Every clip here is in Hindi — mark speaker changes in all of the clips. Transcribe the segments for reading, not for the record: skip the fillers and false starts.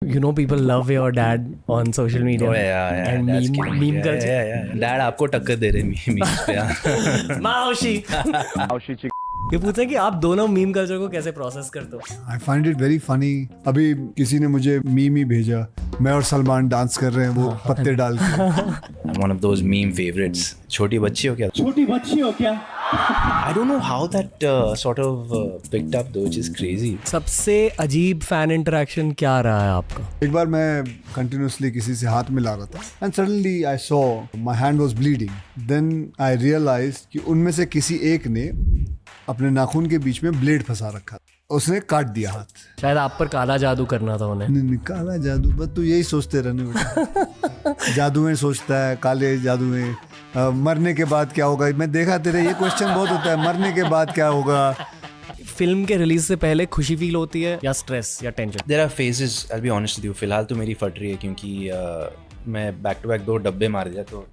Speaker 1: You know, people love your dad on social media.
Speaker 2: Oh yeah,
Speaker 1: and
Speaker 2: that's
Speaker 1: meme,
Speaker 2: killing.
Speaker 1: meme
Speaker 2: Yeah,
Speaker 1: culture.
Speaker 2: yeah. Dad आपको टक्कर दे रहे मीम्स पे यार.
Speaker 1: माओशी. ये पूछे कि आप दोनों मीम कल्चर को कैसे प्रोसेस करते हो?
Speaker 3: I find it very funny. अभी किसी ने मुझे मीम ही भेजा, मैं और सलमान डांस कर रहे हैं वो पत्ते डाल के.
Speaker 2: I'm one of those meme favorites. छोटी बच्ची हो क्या?
Speaker 4: छोटी बच्ची हो क्या?
Speaker 2: I don't know how that sort of picked up though, which is crazy.
Speaker 1: सबसे अजीब फैन इंटरेक्शन क्या रहा है आपका?
Speaker 3: एक बार मैं कंटिन्यूसली किसी से हाथ मिला रहा था and suddenly I saw my hand was bleeding. Then I realised कि उनमें से किसी एक ने अपने नाखून के बीच में ब्लेड फंसा रखा. उसने काट दिया हाथ.
Speaker 1: शायद आप पर काला जादू करना था उन्हें.
Speaker 3: नहीं, काला जादू बस तू यही सोचते रहने बेटा. जादू में सोचता है, काले जादू में. मरने के बाद क्या होगा? मैं देखा तेरे ये क्वेश्चन बहुत होता है, मरने के बाद क्या होगा.
Speaker 1: फिल्म के रिलीज से पहले खुशी फील होती है या स्ट्रेस या tension?
Speaker 2: There are phases. I'll be honest with you. फिलहाल तो मेरी फट रही है क्योंकि मैं बैक टू बैक 2 डब्बे मार दिया. तो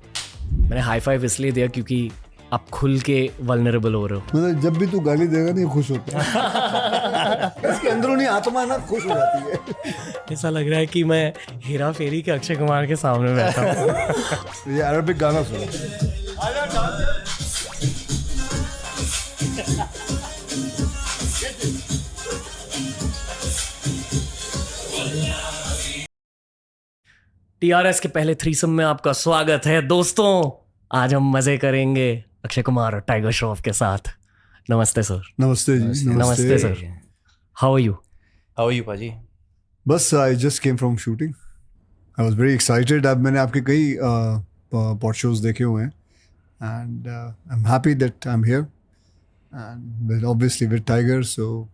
Speaker 1: मैंने हाई फाइव इसलिए दिया क्योंकि आप खुल के वल्नरेबल हो रहे हो.
Speaker 3: मतलब जब भी तू गाली देगा नहीं खुश होता है. इसके अंदरूनी आत्मा ना खुश हो जाती है.
Speaker 1: ऐसा लग रहा है कि मैं हेरा फेरी के अक्षय कुमार के सामने बैठा हूँ.
Speaker 3: ये अरबिक गाना सुनो.
Speaker 1: TRS के पहले थ्रीसम में आपका स्वागत है दोस्तों. आज हम मजे करेंगे अक्षय कुमार और टाइगर श्रॉफ के साथ. नमस्ते सर.
Speaker 3: नमस्ते जी.
Speaker 1: नमस्ते sir. How are you?
Speaker 2: How are you, पाजी?
Speaker 3: बस I just came from shooting. I was very excited. अब मैंने आपके कई पॉड शोज देखे हुए हैं and I am happy that I am here and obviously with Tiger. So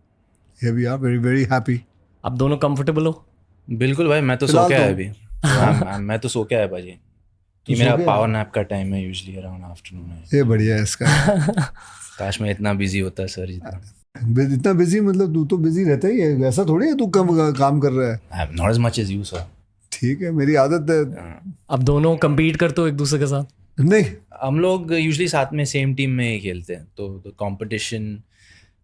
Speaker 3: here we are, very very happy.
Speaker 1: आप दोनों कंफर्टेबल हो?
Speaker 2: बिल्कुल भाई, मैं तो सो के आया अभी. मैं तो सो के आया पाजी. ये मेरा पावर नैप का टाइम है यूजुअली अराउंड आफ्टरनून.
Speaker 3: ये बढ़िया है इसका.
Speaker 2: काश मैं इतना बिजी होता सर जितना.
Speaker 3: इतना बिजी मतलब तू तो बिजी रहता ही है. ऐसा थोड़ी है तू कम काम कर रहा है.
Speaker 2: I am not as much as you sir.
Speaker 3: ठीक है, मेरी आदत है.
Speaker 1: आप दोनों compete करते हो एक दूसरे के साथ?
Speaker 3: नहीं,
Speaker 2: हम लोग यूजुअली साथ में सेम टीम में ही खेलते हैं. तो कंपटीशन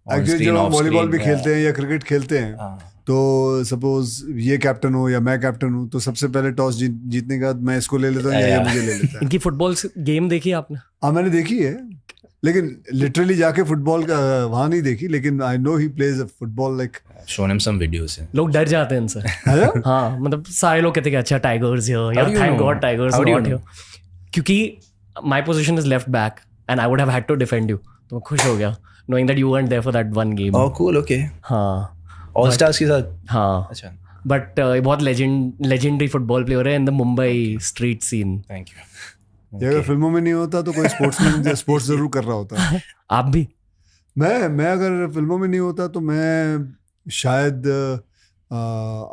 Speaker 3: एक्चुअली जब हम वॉलीबॉल भी खेलते हैं या क्रिकेट खेलते हैं तो सपोज ये कैप्टन हो या मैं कैप्टन हूँ तो सबसे पहले टॉस जीतने के बाद मैं इसको ले लेता हूँ या ये मुझे ले लेता है.
Speaker 1: इनकी फुटबॉल गेम देखी आपने?
Speaker 3: हाँ, मैंने देखी है लेकिन लिटरली जाके फुटबॉल का वहाँ नहीं देखी. लेकिन I know he plays football like.
Speaker 2: shown him some videos.
Speaker 1: लोग डर जाते हैं इनसे. हाँ, मतलब सारे लोग कहते हैं कि अच्छा टाइगर्स हियर या thank God tigers not here. क्योंकि my position is left back and I would have had to defend you. तो मैं खुश हो गया knowing that you weren't there for that one game.
Speaker 2: Oh cool, okay.
Speaker 1: हाँ,
Speaker 2: All Stars के साथ.
Speaker 1: हाँ.
Speaker 2: अच्छा.
Speaker 1: बट बहुत लेजेंडरी फुटबॉल प्लेयर है in the Mumbai street scene.
Speaker 2: Thank you.
Speaker 3: ये अगर फिल्मों में नहीं होता तो कोई स्पोर्ट्समैन स्पोर्ट्स जरूर कर रहा होता.
Speaker 1: आप भी?
Speaker 3: मैं अगर फिल्मों में नहीं होता तो मैं शायद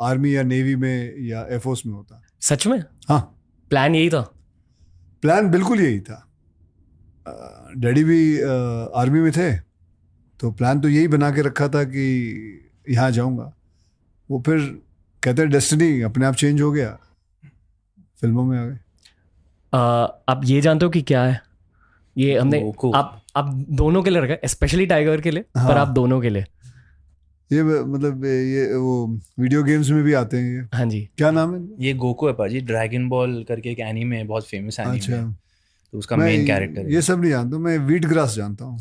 Speaker 3: आर्मी या नेवी में या एयरफोर्स में होता.
Speaker 1: सच में?
Speaker 3: हाँ,
Speaker 1: प्लान यही था?
Speaker 3: प्लान बिल्कुल यही था. डैडी भी आर्मी में थे तो प्लान तो यही बना के रखा था कि यहाँ जाऊँगा. वो फिर कहते हैं डेस्टिनी अपने आप चेंज हो गया, फिल्मों में आ गए.
Speaker 1: आप ये जानते हो कि क्या है ये? हमने
Speaker 2: गोकू.
Speaker 1: आप दोनों के लिए रखा है, स्पेशली टाइगर के लिए.
Speaker 3: हाँ.
Speaker 1: पर आप दोनों के लिए.
Speaker 3: ये मतलब ये वो वीडियो गेम्स में भी आते हैं ये.
Speaker 1: हाँ जी.
Speaker 3: क्या नाम है?
Speaker 2: ये गोकू है पाजी. ड्रैगन बॉल करके एक एनीमे है, बहुत फेमस एनीमे.
Speaker 3: अच्छा,
Speaker 2: तो उसका
Speaker 3: मैं
Speaker 2: मेन कैरेक्टर
Speaker 3: ये सब नहीं जानता. मैं वीट ग्रास जानता हूँ.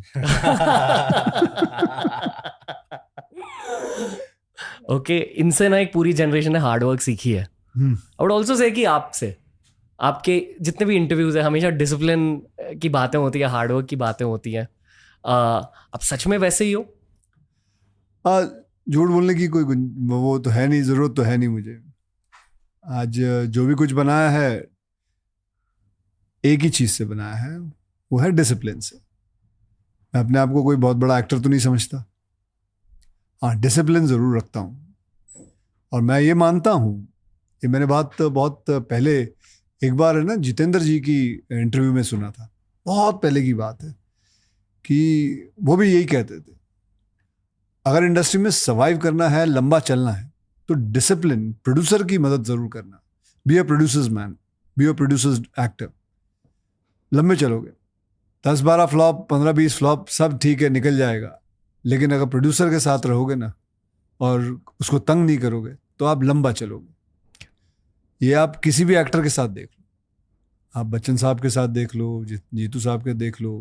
Speaker 1: ओके, इनसे ना एक पूरी जनरेशन ने हार्ड वर्क सीखी है. आई वुड ऑल्सो से कि आपसे आपके जितने भी इंटरव्यूज है हमेशा डिसिप्लिन की बातें होती है, हार्ड वर्क की बातें होती हैं. आप सच में वैसे ही हो?
Speaker 3: झूठ बोलने की कोई वो तो है नहीं, जरूरत तो है नहीं मुझे. आज जो भी कुछ बनाया है एक ही चीज से बनाया है, वो है डिसिप्लिन से. मैं अपने आप को कोई बहुत बड़ा एक्टर तो नहीं समझता. हाँ, डिसिप्लिन जरूर रखता हूँ. और मैं ये मानता हूँ, ये मैंने बात बहुत पहले एक बार है ना जितेंद्र जी की इंटरव्यू में सुना था, बहुत पहले की बात है, कि वो भी यही कहते थे अगर इंडस्ट्री में सर्वाइव करना है, लंबा चलना है तो डिसिप्लिन, प्रोड्यूसर की मदद जरूर करना. Be a producers man, be a producers actor. लंबे चलोगे, 10-12 फ्लॉप, 15-20 फ्लॉप, सब ठीक है, निकल जाएगा. लेकिन अगर प्रोड्यूसर के साथ रहोगे ना और उसको तंग नहीं करोगे तो आप लंबा चलोगे. ये आप किसी भी एक्टर के साथ देख लो, आप बच्चन साहब के साथ देख लो, जीतू साहब के देख लो,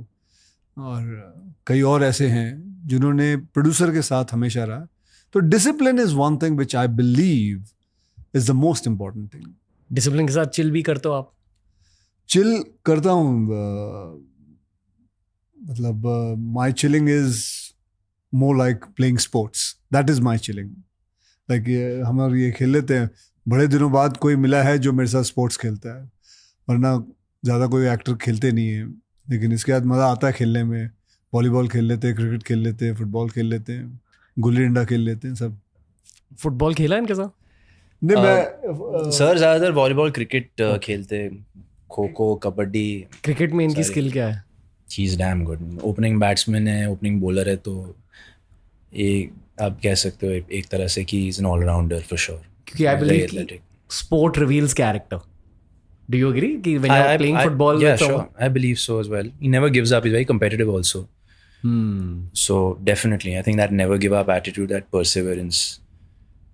Speaker 3: और कई और ऐसे हैं जिन्होंने प्रोड्यूसर के साथ हमेशा रहा. तो discipline is one thing which I believe is the most important thing.
Speaker 1: Discipline के साथ चिल भी करते हो आप?
Speaker 3: चिल करता हूँ, मतलब my chilling is more like playing sports. That is my chilling. Like हम और ये खेल लेते हैं, बड़े दिनों बाद कोई मिला है जो मेरे साथ स्पोर्ट्स खेलता है, वरना ज़्यादा कोई एक्टर खेलते नहीं है. लेकिन इसके बाद मज़ा आता है खेलने में. वॉलीबॉल खेल लेते हैं, क्रिकेट खेल लेते हैं, फुटबॉल खेल लेते हैं, गुल्ली डंडा खेल लेते हैं, सब.
Speaker 1: फुटबॉल खेला है इनके साथ?
Speaker 3: नहीं, मैं
Speaker 2: सर ज़्यादातर वॉलीबॉल क्रिकेट खेलते, खो खो, कबड्डी.
Speaker 1: क्रिकेट में इनकी स्किल क्या है?
Speaker 2: He is damn good. Opening batsman है, ओपनिंग बॉलर है, तो ये आप कह सकते हो एक तरह से कि is an allrounder for sure.
Speaker 1: क्योंकि I believe sport reveals character. Do you agree कि when you are playing football?
Speaker 2: Yeah, sure. I believe so as well. He never gives up. He's very competitive also. So definitely, I think that never give up attitude, that perseverance,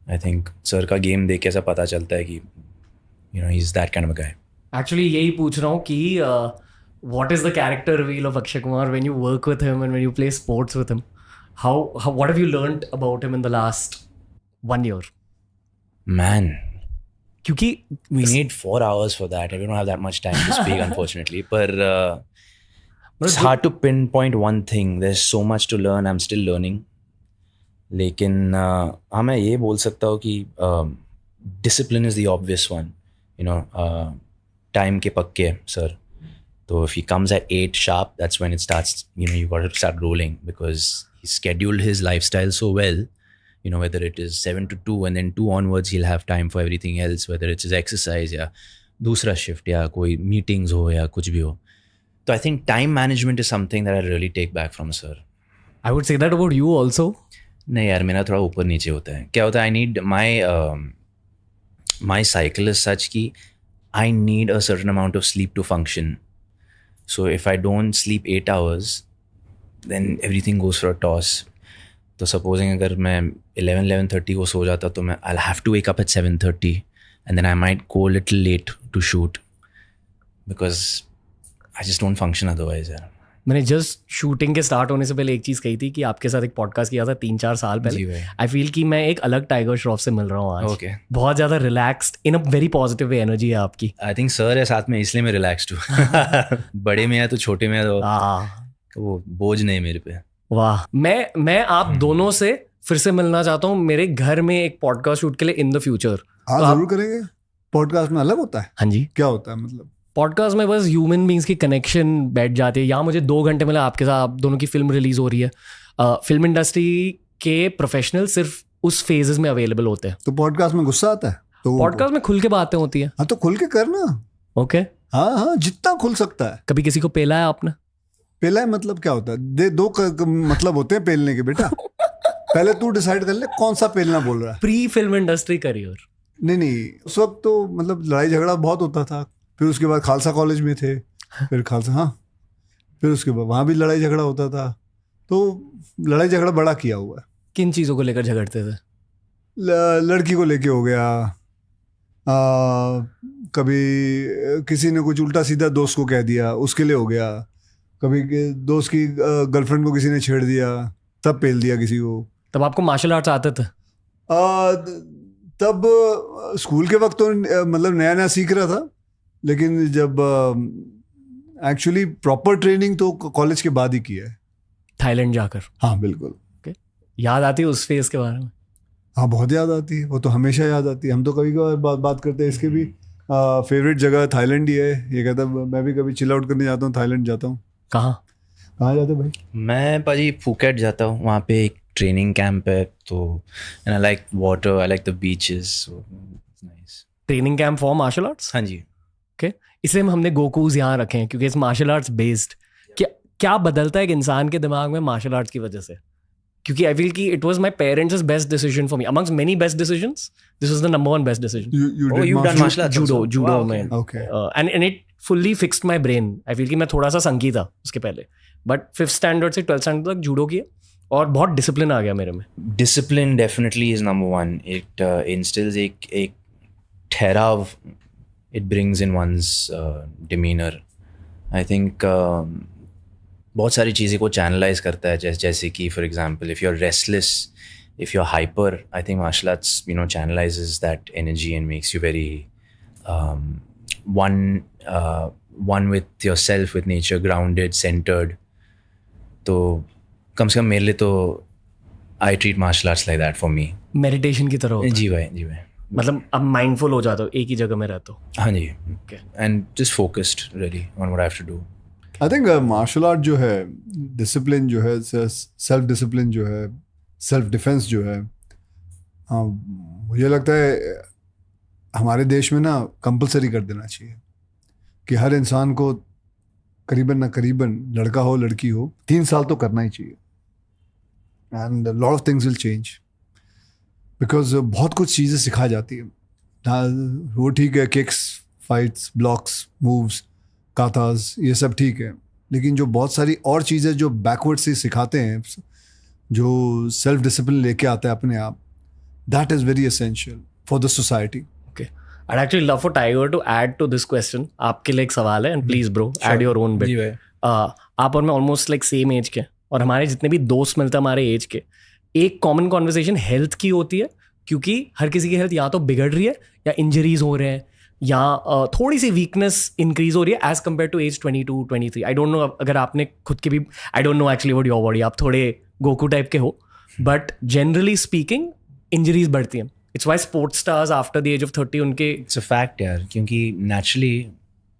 Speaker 2: I think sir का game देख के ऐसा पता चलता है कि he's that kind of a guy.
Speaker 1: Actually यही पूछ रहा हूँ कि what is the character reveal of Akshay Kumar when you work with him and when you play sports with him? How what have you learned about him in the last 1 year?
Speaker 2: Man,
Speaker 1: क्योंकि
Speaker 2: we need 4 hours for that. We don't have that much time to speak, unfortunately. But it's hard to pinpoint one thing. There's so much to learn. I'm still learning. लेकिन हाँ, मैं ये बोल सकता हूँ कि discipline is the obvious one. Time के पक्के sir. So if he comes at 8 sharp, that's when it starts. You got to start rolling, because he scheduled his lifestyle so well. Whether it is 7 to 2 and then 2 onwards, he'll have time for everything else, whether it's his exercise या दूसरा shift या कोई meetings हो या कुछ भी हो. So I think time management is something that I really take back from sir.
Speaker 1: I would say that about you also.
Speaker 2: नहीं यार, मेरा थोड़ा ऊपर नीचे होता है. क्या होता है, I need my cycle is such कि I need a certain amount of sleep to function. So if I don't sleep 8 hours, then everything goes for a toss. तो सपोजिंग अगर मैं 11:30 को सो जाता तो मैं I'll have to wake up at 7:30 and then I might go a little late to shoot because I just don't function otherwise. यार
Speaker 1: मैंने जस्ट शूटिंग के स्टार्ट होने से पहले एक चीज़ कही थी कि आपके साथ एक पॉडकास्ट किया था 3-4 साल पहले. आई फील कि मैं एक अलग टाइगर श्रॉफ से मिल रहा हूँ आज.
Speaker 2: Okay.
Speaker 1: बहुत ज़्यादा रिलैक्स्ड, इन अ वेरी पॉजिटिव वे एनर्जी है आपकी.
Speaker 2: आई थिंक सर है साथ में, इसलिए मैं रिलैक्स्ड हूँ. बड़े में है तो छोटे में है तो वो बोझ नहीं मेरे पे.
Speaker 1: वाह. मैं आप दोनों से फिर से मिलना चाहता हूँ मेरे घर में एक पॉडकास्ट शूट के लिए इन द फ्यूचर.
Speaker 3: हाँ, जरूर करेंगे. पॉडकास्ट में अलग होता है?
Speaker 1: हाँ जी.
Speaker 3: क्या होता है मतलब?
Speaker 1: पॉडकास्ट में बस ह्यूमन बींग्स की कनेक्शन बैठ जाती है. यहाँ मुझे 2 घंटे मिला आपके साथ, आप दोनों की फिल्म रिलीज हो रही है. फिल्म इंडस्ट्री के प्रोफेशनल सिर्फ उस फेजेस में अवेलेबल होते हैं.
Speaker 3: तो पॉडकास्ट में गुस्सा आता है? तो
Speaker 1: पॉडकास्ट में खुल के बातें होती है.
Speaker 3: हाँ, तो खुल के करना.
Speaker 1: ओके.
Speaker 3: हाँ, जितना खुल सकता है.
Speaker 1: कभी किसी को पेला है आपने?
Speaker 3: पेला है मतलब क्या होता है? दो मतलब होते हैं पेलने के बेटा. पहले तू डिसाइड कर ले कौन सा पेलना बोल रहा है.
Speaker 1: Pre film industry career?
Speaker 3: नहीं, उस वक्त तो मतलब लड़ाई झगड़ा बहुत होता था. फिर उसके बाद खालसा कॉलेज में थे, फिर खालसा, हाँ, फिर उसके बाद वहाँ भी लड़ाई झगड़ा होता था. तो लड़ाई झगड़ा बड़ा किया हुआ है.
Speaker 1: किन चीज़ों को लेकर झगड़ते थे?
Speaker 3: लड़की को लेके हो गया, कभी किसी ने कुछ उल्टा सीधा दोस्त को कह दिया, उसके लिए हो गया. कभी दोस्त की गर्लफ्रेंड को किसी ने छेड़ दिया, तब पेल दिया किसी को.
Speaker 1: तब आपको मार्शल आर्ट्स आते थे?
Speaker 3: तब स्कूल के वक्त तो मतलब नया नया सीख रहा था. लेकिन जब एक्चुअली प्रॉपर ट्रेनिंग तो कॉलेज के बाद ही किया है.
Speaker 1: थाईलैंड जाकर?
Speaker 3: हाँ बिल्कुल.
Speaker 1: याद आती है उस फेज के बारे में?
Speaker 3: हाँ, बहुत याद आती है. वो तो हमेशा याद आती है. हम तो कभी कभार बात करते हैं इसके भी. फेवरेट जगह थाईलैंड ही है. ये कहता है मैं भी कभी चिल आउट करने जाता हूँ, थाईलैंड जाता हूँ. कहाँ जाते भाई?
Speaker 2: मैं भाई फुकेट जाता हूँ. वहाँ पे एक ट्रेनिंग कैंप है, तो and I like water, I like the beaches, so nice.
Speaker 1: Training camp for martial arts?
Speaker 2: हाँ जी.
Speaker 1: ओके. इसलिए हमने गोकूज यहाँ रखे हैं क्योंकि इट्स मार्शल आर्ट्स बेस्ड. क्या बदलता है एक इंसान के दिमाग में मार्शल आर्ट्स की वजह से? क्योंकि आई फील कि it was my parents best decision for me amongst many best decisions. This was the number 1 best decision.
Speaker 3: You've
Speaker 2: done martial arts?
Speaker 1: judo में.
Speaker 3: Okay.
Speaker 1: And it fully fixed my brain. I feel कि मैं थोड़ा सा संकी था उसके पहले, बट 5th स्टैंडर्ड से 12th स्टैंडर्ड तक जूडो किया और बहुत डिसिप्लिन आ गया मेरे में.
Speaker 2: Discipline definitely is number 1. It instils एक ठहराव it brings in one's demeanor. I think बहुत सारी चीज़ें को channelize करता है, जैसे कि for example if you're restless, if you're hyper, I think martial arts channelizes that energy and makes you very one with yourself, with nature, grounded, centered. तो कम से कम मेरे लिए तो I treat martial arts like that for me.
Speaker 1: Meditation की तरह होता है।
Speaker 2: जी भाई
Speaker 1: मतलब अब माइंडफुल हो जाता हो, एक ही जगह में रहते हो।
Speaker 2: हाँ जी, and just focused really on what I have to do.
Speaker 3: I think martial art जो है, डिसिप्लिन जो है, सेल्फ डिसिप्लिन जो है, सेल्फ डिफेंस जो है, मुझे लगता है हमारे देश में ना कंपलसरी कर देना चाहिए कि हर इंसान को करीबन ना करीबन, लड़का हो लड़की हो, 3 साल तो करना ही चाहिए। And lot of things will change because बहुत कुछ चीज़ें सिखाई जाती है। वो ठीक है, किक्स, फाइट्स, ब्लॉक्स, मूव्स, काताज, ये सब ठीक है, लेकिन जो बहुत सारी और चीज़ें जो बैकवर्ड से सिखाते हैं, जो सेल्फ डिसिप्लिन लेके आता है अपने आप, that is very essential for the society.
Speaker 1: I'd actually love for Tiger to add to this question. आपके लिए एक सवाल है, and please bro, add your own bit. आप और मैं ऑलमोस्ट लाइक सेम एज के, और हमारे जितने भी दोस्त मिलते हैं हमारे एज के, एक कॉमन कॉन्वर्सेशन हेल्थ की होती है, क्योंकि हर किसी की हेल्थ या तो बिगड़ रही है या इंजरीज हो रहे हैं या थोड़ी सी वीकनेस इंक्रीज हो रही है as compare to age 22, 23। I don't know अगर आपने खुद के भी, I don't know actually what your body, आप थोड़े गोकू टाइप के हो, बट जनरली स्पीकिंग इंजरीज बढ़ती हैं। It's why sports stars after the age of 30 उनके
Speaker 2: It's a fact यार, क्योंकि naturally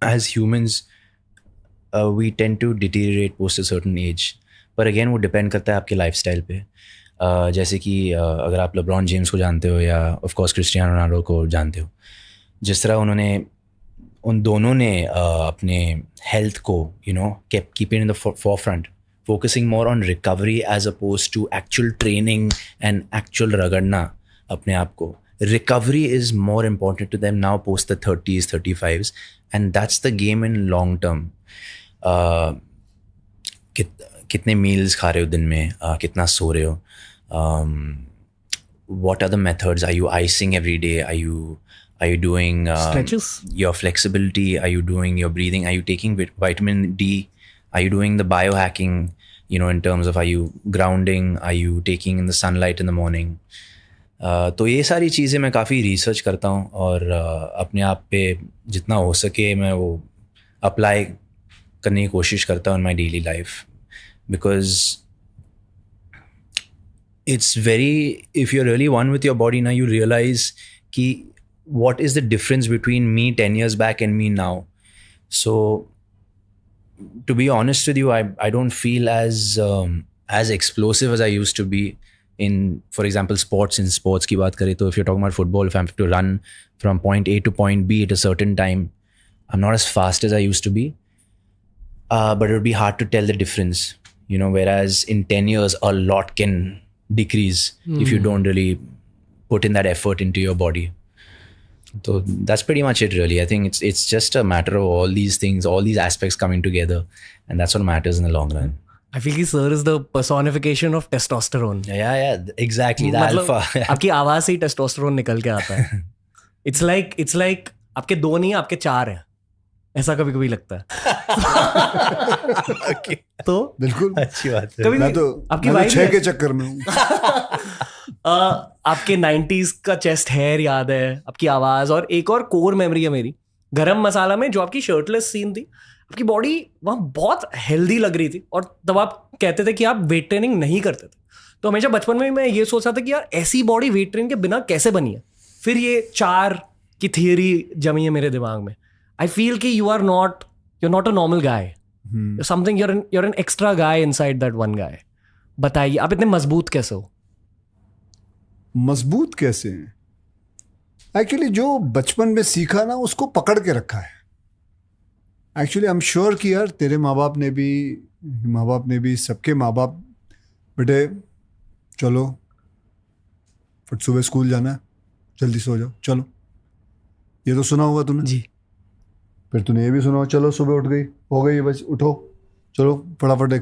Speaker 2: as humans we tend to deteriorate post a certain age, पर again वो depend करता है आपके lifestyle पे। जैसे कि अगर आप लेब्रॉन जेम्स को जानते हो या of course क्रिस्टियानो रोनाल्डो को जानते हो, जिस तरह उन दोनों ने अपने health को keep it in the forefront, focusing more on recovery as opposed to actual training and actual रगड़ना अपने आप को। Recovery is more important to them now post the 30s, 35s, and that's the game in long term. कितने meals खा रहे हो दिन में, कितना सो रहे हो, what are the methods, are you icing every day, are you doing
Speaker 1: stretches,
Speaker 2: your flexibility, are you doing your breathing, are you taking vitamin D, are you doing the biohacking, in terms of are you grounding, are you taking in the sunlight in the morning. तो ये सारी चीज़ें मैं काफ़ी रिसर्च करता हूँ और अपने आप पे जितना हो सके मैं वो अप्लाई करने की कोशिश करता हूँ in my daily life, because it's very, if you are really one with your body ना, यू रियलाइज कि what is the difference between me 10 years back and me now. So to be honest with you, I don't feel as explosive as I used to be in, for example, sports. In sports ki baat kare to, if you're talking about football, if I have to run from point A to point B at a certain time, I'm not as fast as I used to be, but it would be hard to tell the difference, whereas in 10 years a lot can decrease if you don't really put in that effort into your body. So that's pretty much it really. I think it's just a matter of all these things, all these aspects coming together, and that's what matters in the long run.
Speaker 1: I feel like sir is the personification of testosterone.
Speaker 2: Yeah, exactly. The alpha.
Speaker 1: आपकी आवाज से ही testosterone निकल के आता है. It's like आपके 2 नहीं, आपके 4 हैं. ऐसा कभी कभी लगता है.
Speaker 2: Okay.
Speaker 3: तो बिल्कुल
Speaker 2: अच्छी बात है.
Speaker 3: मैं तो आपकी वाइफ 6 के चक्कर में हूँ.
Speaker 1: आपके 90s का चेस्ट हेयर याद है, आपकी आवाज, और एक और कोर मेमोरी है मेरी, गरम मसाला में जो आपकी शर्टलेस सीन थी, आपकी बॉडी वहाँ बहुत हेल्दी लग रही थी, और तब आप कहते थे कि आप वेट ट्रेनिंग नहीं करते थे. तो हमेशा बचपन में मैं ये सोचता था कि यार ऐसी बॉडी वेट ट्रेनिंग के बिना कैसे बनी है. फिर ये 4 की थियरी जमी है मेरे दिमाग में. आई फील कि you're not a normal guy. Something, you're an extra guy inside that one guy. बताइए आप इतने मजबूत कैसे हो?
Speaker 3: मजबूत कैसे हैं? एक्चुअली जो बचपन में सीखा ना उसको पकड़ के रखा है. एक्चुअली आई एम श्योर कि यार तेरे माँ बाप ने भी सबके माँ बाप, बेटे चलो फट सुबह स्कूल जाना है, जल्दी सो जाओ, चलो, ये तो सुना होगा तूने
Speaker 1: जी.
Speaker 3: फिर तूने ये भी सुना, चलो सुबह उठ गई, हो गई बस, उठो, चलो फटाफट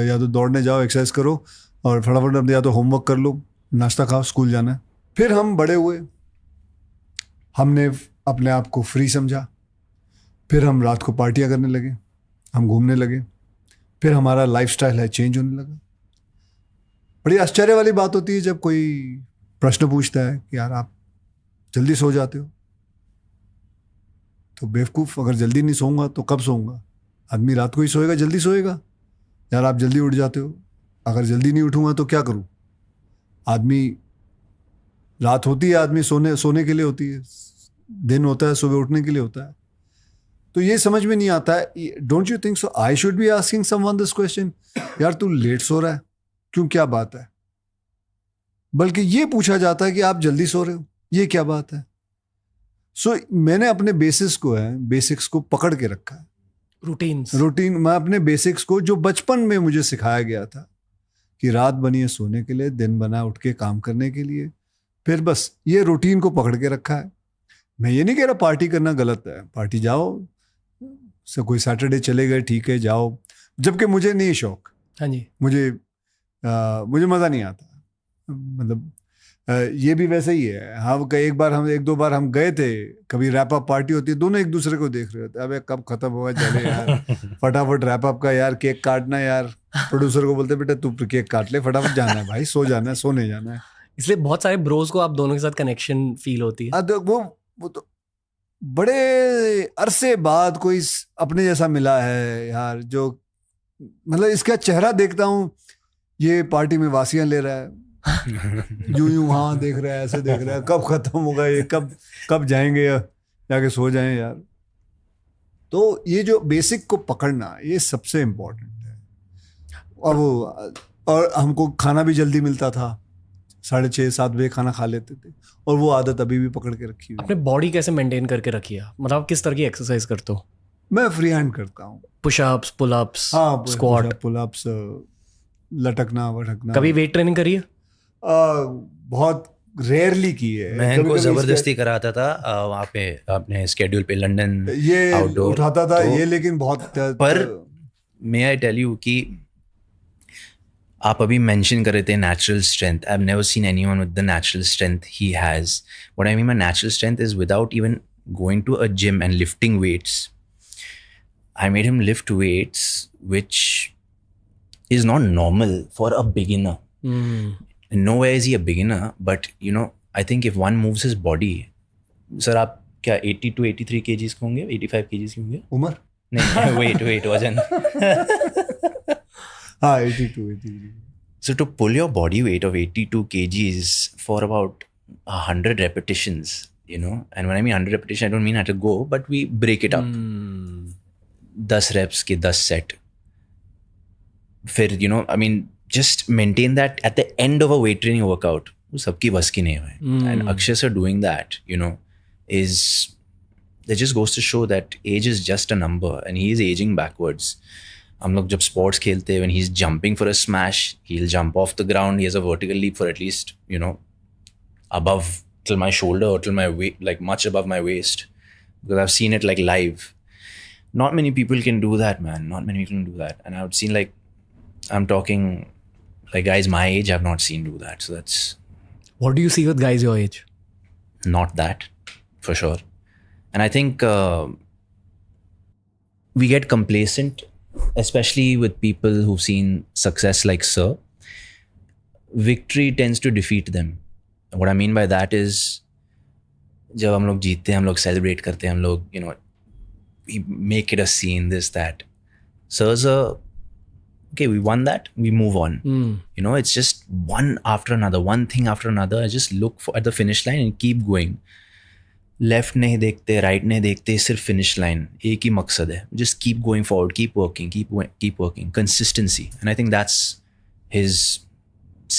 Speaker 3: या तो दौड़ने जाओ, एक्सरसाइज करो, और फटाफट या तो होमवर्क कर लो, नाश्ता खाओ, स्कूल जाना है. फिर हम बड़े हुए, हमने अपने आप को फ्री समझा, फिर हम रात को पार्टियां करने लगे, हम घूमने लगे, फिर हमारा लाइफस्टाइल है चेंज होने लगा। बड़ी आश्चर्य वाली बात होती है जब कोई प्रश्न पूछता है कि यार आप जल्दी सो जाते हो, तो बेवकूफ़, अगर जल्दी नहीं सोऊंगा तो कब सोऊंगा? आदमी रात को ही सोएगा, जल्दी सोएगा। यार आप जल्दी उठ जाते हो, अगर जल्दी नहीं उठूंगा तो क्या करूं? आदमी, रात होती है आदमी सोने के लिए होती है, दिन होता है सुबह उठने के लिए होता है। तो ये समझ में नहीं आता है। Don't you think so I should be asking someone this question, यार तू लेट सो रहा है क्यों, क्या बात है? बल्कि ये पूछा जाता है कि आप जल्दी सो रहे हो, ये क्या बात है? सो मैंने अपने बेसिक्स को पकड़ के रखा है। रूटीन, मैं अपने बेसिक्स को, जो बचपन में मुझे सिखाया गया था कि रात बनी है सोने के लिए, दिन बना उठ के काम करने के लिए, फिर बस ये रूटीन को पकड़ के रखा है। मैं ये नहीं कह रहा पार्टी करना गलत है, पार्टी जाओ, कोई सैटरडे चले गए ठीक है जाओ, जबकि मुझे नहीं शौक।
Speaker 1: हाँ जी।
Speaker 3: मुझे मज़ा नहीं आता। मतलब ये भी वैसे ही है। हम एक दो बार हम गए थे, कभी रैप अप पार्टी होती है, दोनों एक दूसरे को देख रहे होते, अबे कब खत्म होगा, चले यार फटाफट रैप अप का, यार केक काटना, यार प्रोड्यूसर को बोलते बेटा तू केक काट ले, फटाफट जाना है भाई, सोने जाना है।
Speaker 1: इसलिए बहुत सारे ब्रोज को आप दोनों के साथ कनेक्शन फील होती है।
Speaker 3: वो तो बड़े अरसे बाद कोई अपने जैसा मिला है यार, जो मतलब इसका चेहरा देखता हूँ, ये पार्टी में वासियां ले रहा है, यूं हाँ देख रहा है, ऐसे देख रहा है, कब खत्म होगा ये, कब जाएंगे या जाके सो जाएं यार। तो ये जो बेसिक को पकड़ना, ये सबसे इम्पोर्टेंट है। और हमको खाना भी जल्दी मिलता था, 6:30-7 बजे खाना खा लेते थे, और वो आदत अभी भी पकड़ के रखी हुई।
Speaker 1: अपने बॉडी कैसे मेंटेन करके रखी है? मतलब किस तरह की एक्सरसाइज करते हो?
Speaker 3: मैं फ्री हैंड करता हूँ,
Speaker 1: पुशअप्स, पुलअप्स,
Speaker 3: स्क्वाट, पुलअप्स, लटकना वटकना।
Speaker 1: कभी वेट ट्रेनिंग करी है?
Speaker 3: बहुत रेयरली की है।
Speaker 2: मैं इनको जबरदस्ती कराता था वहाँ पे अपने स्केड्यूल पे, लंदन
Speaker 3: ये
Speaker 2: आउटडोर
Speaker 3: उठाता था तो, ये लेकिन बहुत
Speaker 2: पर मे आई टेल यू कि आप अभी मेंशन कर रहे थे natural strength. I have never seen anyone with the natural strength he has. What I mean by natural strength is without even going to a gym and lifting weights. I made him lift weights, which is not normal for a beginner. Nowhere is he a beginner, but you know, I think if one moves his body, sir, आप क्या 80 to 83 kgs के होंगे, 85 kgs के होंगे?
Speaker 3: उम्र?
Speaker 2: नहीं, wait, वजन।
Speaker 3: हाँ, 82.
Speaker 2: So to pull your body weight of 82 kgs for about 100 repetitions, you know, and when I mean 100 repetitions, I don't mean at a go, but we break it up. 10 reps के 10 set. फिर you know, I mean, just maintain that at the end of a weight training workout. वो सबकी बस की नहीं है. And Akshay sir doing that, you know, that just goes to show that age is just a number and he is aging backwards. हम लोग जब sports खेलते हैं, when he's jumping for a smash, he'll jump off the ground. He has a vertical leap for at least, you know, above till my shoulder or till my waist, like much above my waist, because I've seen it like live. Not many people can do that, man. Not many people can do that. And I've seen, like, I'm talking like guys my age I've not seen do that. So that's...
Speaker 1: What do you see with guys your age?
Speaker 2: Not that, for sure. And I think we get complacent, especially with people who've seen success like Sir. Victory tends to defeat them. And what I mean by that is, जब हम लोग जीतते हैं, हम लोग celebrate करते हैं, हम लोग, you know, we make it a scene, this, that. Sir's okay, we won that, we move on. You know, it's just one after another, one thing after another. I just look at the finish line and keep going. Left नहीं देखते, right नहीं देखते, सिर्फ finish line. एक ही मकसद है. Just keep going forward, keep working. Consistency. And I think that's his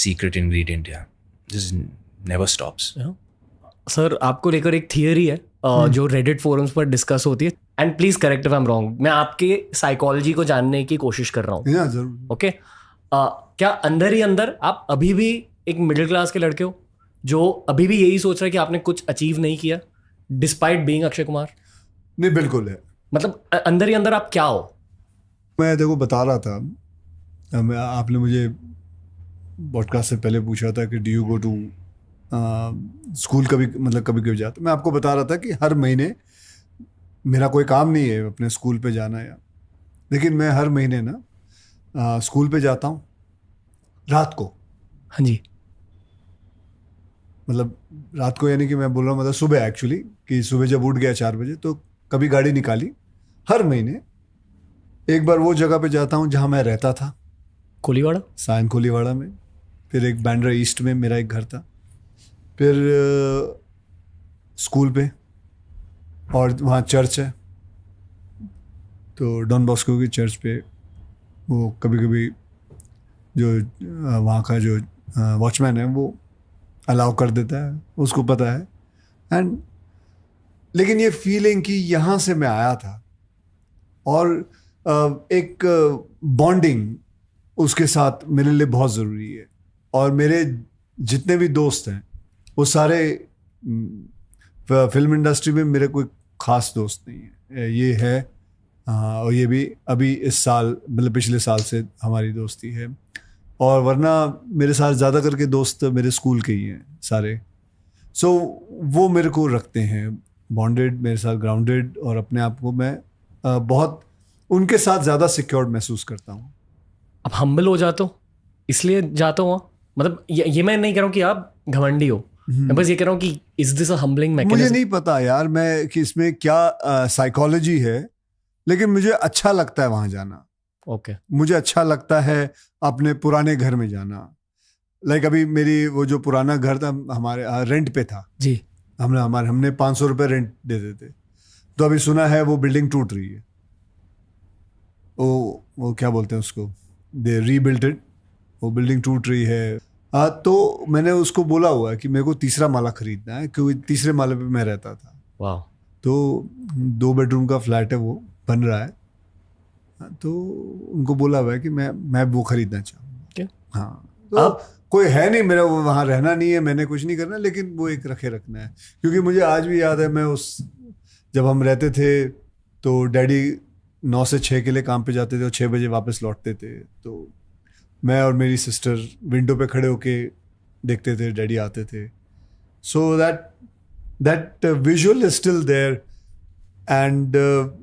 Speaker 2: secret ingredient, yeah. Just never stops.
Speaker 1: Yeah. Sir, आपको लेकर एक थियरी है जो रेडिट फोरम्स पर डिस्कस होती है, and please correct if I am wrong. मैं आपके साइकोलॉजी को जानने की कोशिश कर रहा हूँ।
Speaker 3: जरूर।
Speaker 1: ओके, क्या अंदर ही अंदर आप अभी भी एक मिडिल क्लास के लड़के हो जो अभी भी यही सोच रहे हैं कि आपने कुछ अचीव नहीं किया डिस्पाइट बीइंग अक्षय कुमार?
Speaker 3: नहीं, बिल्कुल है।
Speaker 1: मतलब अंदर ही अंदर आप क्या हो?
Speaker 3: मैं देखो बता रहा था, आपने मुझे पॉडकास्ट से पहले पूछा था कि do you go to school कभी मतलब कभी कभी जाता। मैं आपको बता रहा था कि हर महीने मेरा कोई काम नहीं है अपने स्कूल पे जाना या, लेकिन मैं हर महीने ना स्कूल पे जाता हूँ रात को।
Speaker 1: हाँ जी।
Speaker 3: मतलब रात को यानी कि मैं बोल रहा हूँ मतलब सुबह, एक्चुअली कि सुबह जब उठ गया 4 बजे तो कभी गाड़ी निकाली, हर महीने एक बार वो जगह पे जाता हूँ जहाँ मैं रहता था,
Speaker 1: कोलीवाड़ा।
Speaker 3: सायन कोलीवाड़ा में। फिर एक बैंड्रा ईस्ट में मेरा एक घर था। फिर स्कूल पे, और वहाँ चर्च है तो डॉन बॉस्को की चर्च पे वो कभी कभी जो वहाँ का जो वॉचमैन है वो अलाउ कर देता है, उसको पता है। एंड लेकिन ये फीलिंग कि यहाँ से मैं आया था और एक बॉन्डिंग उसके साथ मेरे लिए बहुत ज़रूरी है। और मेरे जितने भी दोस्त हैं वो सारे फिल्म इंडस्ट्री में मेरे कोई ख़ास दोस्त नहीं है, ये है और ये भी अभी इस साल मतलब पिछले साल से हमारी दोस्ती है। और वरना मेरे साथ ज़्यादा करके दोस्त मेरे स्कूल के ही हैं सारे। सो वो मेरे को रखते हैं बॉन्डेड, मेरे साथ ग्राउंडेड, और अपने आप को मैं बहुत उनके साथ ज़्यादा सिक्योर्ड महसूस करता हूँ।
Speaker 1: अब हम्बल हो जाते हो इसलिए जाते हो, मतलब ये मैं नहीं कह रहा हूँ कि आप घमंडी हो, मैं बस ये कह रहा हूँ कि is this a humbling mechanism?
Speaker 3: मुझे नहीं पता यार मैं कि इसमें क्या साइकोलॉजी है, लेकिन मुझे अच्छा लगता है वहाँ जाना।
Speaker 1: ओके।
Speaker 3: मुझे अच्छा लगता है अपने पुराने घर में जाना। लाइक अभी मेरी वो जो पुराना घर था हमारे रेंट पे था
Speaker 1: जी,
Speaker 3: हमने 500 रुपये रेंट दे देते। तो अभी सुना है वो बिल्डिंग टूट रही है, वो क्या बोलते हैं उसको, दे रीबिल्ट इट, वो बिल्डिंग टूट रही है। तो मैंने उसको बोला हुआ है कि मेरे को तीसरा माला खरीदना है, क्योंकि तीसरे माले पे मैं रहता था।
Speaker 1: वाह। तो
Speaker 3: 2 बेडरूम का फ्लैट है, वो बन रहा है। तो उनको बोला हुआ है कि मैं वो खरीदना चाहूँगा। हाँ, तो अब कोई है नहीं मेरा वो वहाँ रहना नहीं है, मैंने कुछ नहीं करना, लेकिन वो एक रखना है। क्योंकि मुझे आज भी याद है मैं जब हम रहते थे तो डैडी 9 से 6 के लिए काम पे जाते थे और 6 बजे वापस लौटते थे। तो मैं और मेरी सिस्टर विंडो पे खड़े होके देखते थे डैडी आते थे। So that visual is still there. And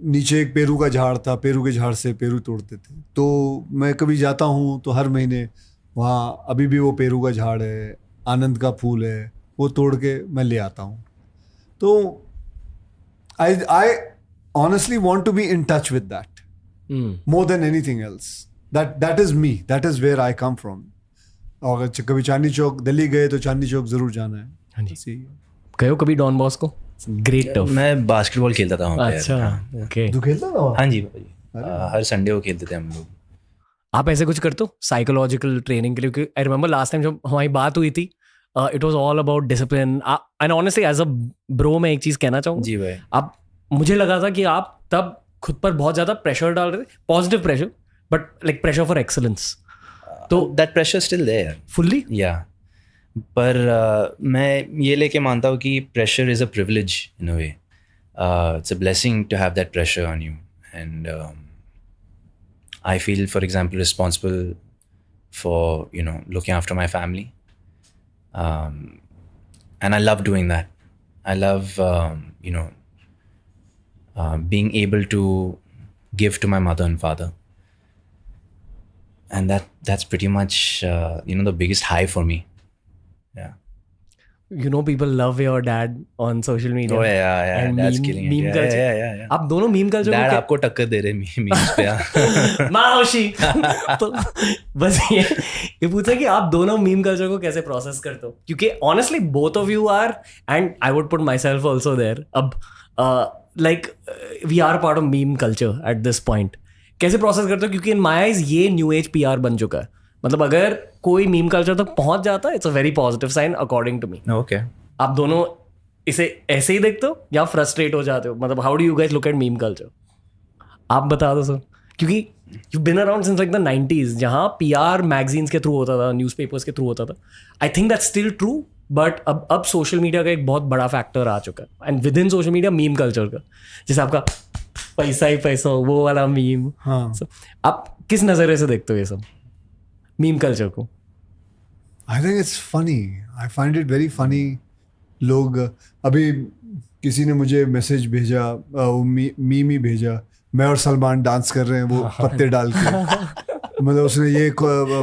Speaker 3: नीचे एक पेरू का झाड़ था, पेरू के झाड़ से पेरू तोड़ते थे। तो मैं कभी जाता हूँ तो हर महीने वहाँ अभी भी वो पेरू का झाड़ है, आनंद का फूल है, वो तोड़ के मैं ले आता हूँ। तो आई honestly want to be in touch with that more than anything else. That is me, that is where I come from. और कभी चांदनी चौक दिल्ली गए तो चांदनी चौक जरूर जाना है।
Speaker 1: हाँ जी। गए हो कभी डॉन बॉस्को? Great tough.
Speaker 2: मैं बास्केटबॉल खेलता था वहाँ पे।
Speaker 1: अच्छा, ओके।
Speaker 3: तू खेलता था?
Speaker 2: हाँ जी भाई, हर संडे को खेलते थे हम लोग।
Speaker 1: आप ऐसे कुछ करते हो साइकोलॉजिकल ट्रेनिंग के लिए? क्योंकि आई रिमेंबर लास्ट टाइम जब हमारी बात हुई थी, it was all about discipline. And honestly as a bro मैं एक चीज़ कहना चाहूँगा
Speaker 2: जी भाई।
Speaker 1: आप, मुझे लगा था कि आप तब खुद पर बहुत ज़्यादा प्रेशर डाल रहे थे, positive pressure, but like pressure for excellence. तो
Speaker 2: that pressure still there
Speaker 1: fully.
Speaker 2: या पर मैं ये लेके मानता हूँ कि pressure is a privilege in a way. It's a blessing to have that pressure on you. And I feel, for example, responsible for, looking after my family. And I love doing that. I love, being able to give to my mother and father. And that's pretty much, the biggest high for me. Yeah.
Speaker 1: People love your dad on social media.
Speaker 2: Oh yeah.
Speaker 1: And
Speaker 2: Dad's killing it.
Speaker 1: meme culture.
Speaker 2: Yeah.
Speaker 1: आप दोनों मीम कल्चर
Speaker 2: Dad आपको टक्कर दे रहे मीम्स पे।
Speaker 1: मावशी। तो बस ये पूछा कि आप दोनों मीम कल्चर को कैसे प्रोसेस करते हो? क्योंकि honestly both of you are, and I would put myself also there. अब like we are part of meme culture at this point. कैसे प्रोसेस करते हो? क्योंकि इन माई आइज ये न्यू एज PR बन चुका है। मतलब अगर कोई मीम कल्चर तक पहुंच जाता है, it's a very positive sign according to me.
Speaker 2: Okay.
Speaker 1: आप दोनों इसे ऐसे ही देखते हो या फ्रस्ट्रेट हो जाते हो? मतलब how do you guys look at meme culture? आप बता दो सर, क्योंकि you been around since like the 90s, जहाँ PR मैगजीन्स के थ्रू होता था, न्यूज़पेपर्स के थ्रू होता था। I think that's still true, but अब सोशल मीडिया का एक बहुत बड़ा फैक्टर आ चुका है, and with in social media meme culture का, जैसे आपका पैसा ही पैसा, वो वाला मीम।
Speaker 3: हाँ।
Speaker 1: आप किस नज़रिए से देखते हो ये सब मीम कल्चर को?
Speaker 3: I think it's funny, I find it very funny. लोग अभी किसी ने मुझे मैसेज भेजा, मीम ही भेजा, मैं और सलमान डांस कर रहे हैं वो पत्ते डाल के. मतलब उसने ये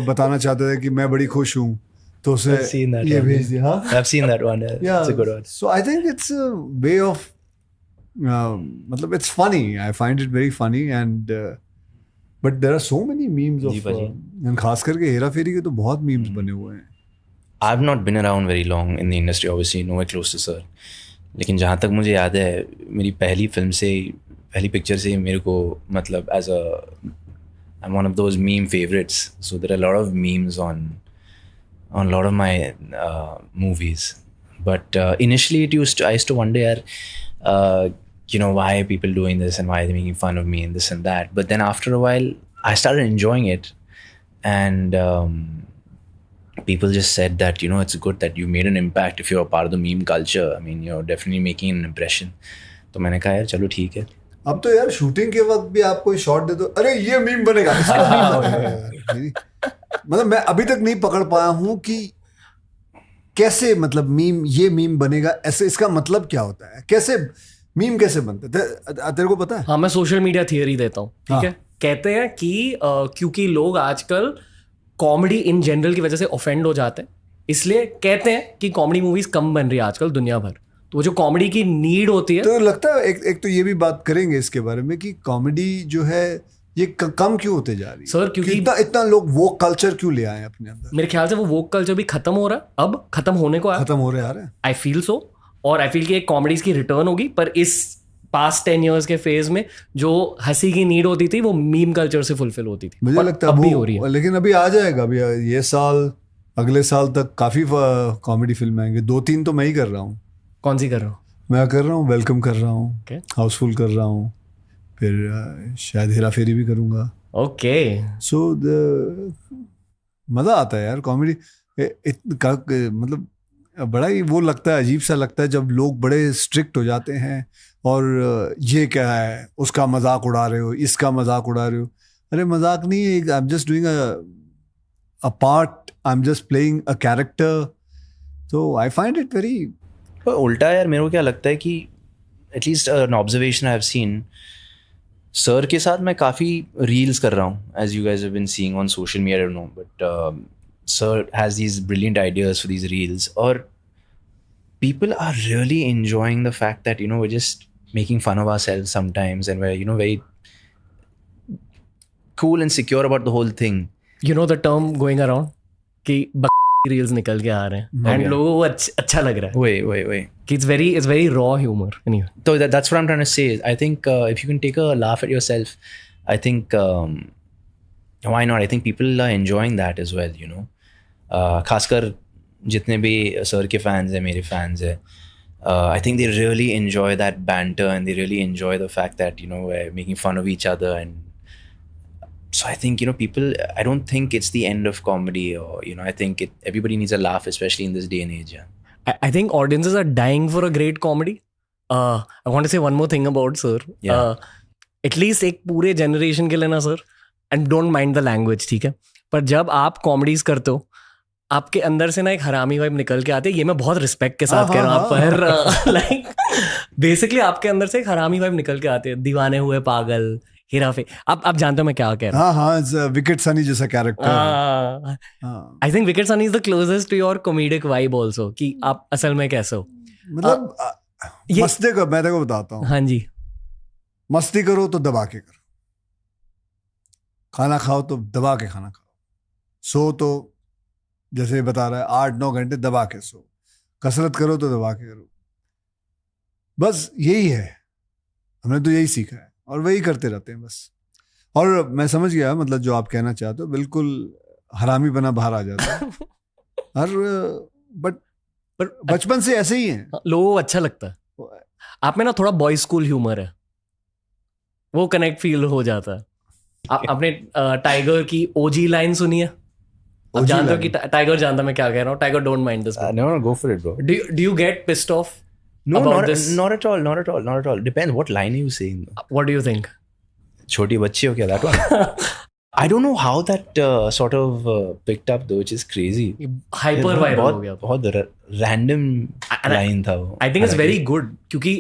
Speaker 3: बताना चाहता था कि मैं बड़ी खुश हूँ, तो उसे ये भेज दिया.
Speaker 2: I've seen that one. Yeah, it's a good one.
Speaker 3: So I think it's a way of मतलब it's funny. I find it very funny and but there are so many memes of and खास करके हेरा फेरी के तो बहुत memes बने हुए हैं.
Speaker 2: I've not been around very long in the industry, obviously nowhere close to sir. लेकिन जहाँ तक मुझे याद है मेरी पहली फिल्म से, पहली पिक्चर से मेरे को मतलब as a I'm one of those meme favorites. So there are a lot of memes on a lot of my movies. But initially I used to wonder, you know, why are people doing this and why are they making fun of me and this and that. But then after a while, I started enjoying it. And people just said that, you know, it's good that you made an impact if you're a part of the meme culture. I mean, you're definitely making an impression. तो मैंने कहा यार चलो ठीक है.
Speaker 3: अब तो यार शूटिंग के वक्त भी आप कोई शॉट दे दो, अरे ये मीम बनेगा, मतलब मैं अभी तक नहीं पकड़ पाया हूँ कि कैसे मतलब मीम, ये मीम बनेगा ऐसे, इसका मतलब क्या होता है, कैसे मीम कैसे बनते, तेरे को पता है?
Speaker 1: हाँ, मैं सोशल मीडिया थियरी देता हूँ, ठीक है. कहते हैं कि क्योंकि लोग आजकल कॉमेडी इन जनरल की वजह से ऑफेंड हो जाते हैं, इसलिए कहते हैं कि कॉमेडी मूवीज कम बन रही है आजकल दुनिया भर. तो जो कॉमेडी की नीड होती है,
Speaker 3: तो लगता है एक तो ये भी बात करेंगे इसके बारे में कि कॉमेडी जो है ये कम क्यों होते जा रही है
Speaker 1: सर, क्योंकि
Speaker 3: इतना लोग वोक कल्चर क्यों ले आए अपने अंदर.
Speaker 1: मेरे ख्याल से वो वोक कल्चर भी खत्म हो रहा है, अब खत्म होने को
Speaker 3: खत्म हो रहा है.
Speaker 1: I feel so. और आई फील कि एक कॉमेडीज की रिटर्न होगी, पर इस पास्ट 10 years के फेज में जो हंसी की नीड होती थी वो मीम कल्चर से फुलफिल होती थी.
Speaker 3: मुझे लगता है
Speaker 1: अभी हो रही है,
Speaker 3: लेकिन अभी आ जाएगा. अभी ये साल, अगले साल तक काफी कॉमेडी फिल्म आएंगे. 2-3 तो मैं ही कर रहा हूँ.
Speaker 1: कौन सी कर रहा हूँ?
Speaker 3: मैं कर रहा हूँ वेलकम कर रहा हूँ, हाउसफुल कर रहा हूँ, फिर शायद हेरा फेरी भी करूँगा.
Speaker 1: ओके.
Speaker 3: सो मज़ा आता है यार कॉमेडी. मतलब बड़ा ही वो लगता है, अजीब सा लगता है जब लोग बड़े स्ट्रिक्ट हो जाते हैं और ये क्या है, उसका मजाक उड़ा रहे हो, इसका मजाक उड़ा रहे हो. अरे मजाक नहीं है, I am just doing a part, I am just playing a character. तो आई फाइंड इट वेरी.
Speaker 2: उल्टा यार मेरे को क्या लगता है कि at least an observation I have seen, sir के साथ मैं काफ़ी रील्स कर रहा हूँ, as you guys have been seeing on social media, I don't know, but sir has these brilliant ideas for these reels, और people are really enjoying the fact that, you know, we're just making fun of ourselves sometimes and we're, you know, very cool and secure about the whole thing.
Speaker 1: You know the term going around कि रील्स निकल के आ रहे हैं एंड लोगों को अच्छा लग रहा है.
Speaker 2: Wait.
Speaker 1: It's very raw humor. Anyway.
Speaker 2: So that's what I'm trying to say. I think if you can take a laugh at yourself, I think why not? I think people are enjoying that as well, you know. खासकर जितने भी सर के फैंस हैं, मेरे फैंस हैं, I think they really enjoy that banter and they really enjoy the fact that, you know, we're making fun of each other. And so I think, you know, people, I don't think it's the end of comedy, or, you know, I think everybody needs a laugh, especially in this day and age. Yeah.
Speaker 1: I think audiences are dying for a great comedy. I want to say one more thing about sir.
Speaker 2: Yeah.
Speaker 1: At least एक पूरे generation के लिए ना sir, and don't mind the language, ठीक है, पर जब आप कॉमेडीज करते हो आपके अंदर से ना एक हरामी वाइब निकल के आती है. ये मैं बहुत रिस्पेक्ट के साथ कह रहा हूँ, पर लाइक बेसिकली आपके अंदर से एक हरामी वाइब निकल के आती है. दीवाने हुए पागल, हेरा फेरी, आप जानते हो मैं क्या कह रहा हूँ.
Speaker 3: हाँ, विकेट सनी जैसा character.
Speaker 1: I think wicket Sunny is the closest to your comedic vibe also, कि आप असल में कैसे हो.
Speaker 3: मतलब मस्ती को मैं तेको बताता हूँ.
Speaker 1: हाँ जी.
Speaker 3: मस्ती करो तो दबा के करो, खाना खाओ तो दबा के खाना खाओ, सो तो जैसे बता रहा है 8-9 घंटे दबा के सो, कसरत करो तो दबा के करो. बस यही है, हमने तो यही सीखा है और वही करते रहते हैं बस. और मैं समझ गया मतलब जो आप कहना चाहते हो, बिल्कुल हरामी बना बाहर आ जाता है. और बट बचपन से ऐसे ही है,
Speaker 1: लोगों को अच्छा लगता है. आप में ना थोड़ा बॉय स्कूल ह्यूमर है, वो कनेक्ट फील हो जाता है. आपने टाइगर की ओजी लाइन सुनी है? आप जानते हो कि टाइगर जानता मैं क्या कह रहा हूँ. Tiger don't mind this.
Speaker 2: No, go for it, bro.
Speaker 1: Do you get pissed off?
Speaker 2: No, not at all. Depends what line are you saying.
Speaker 1: What do you think?
Speaker 2: छोटी बच्ची हो क्या that one? I don't know how that sort of picked up though, which is crazy.
Speaker 1: Hyper viral हो गया.
Speaker 2: बहुत random line था वो.
Speaker 1: I think it's very good क्योंकि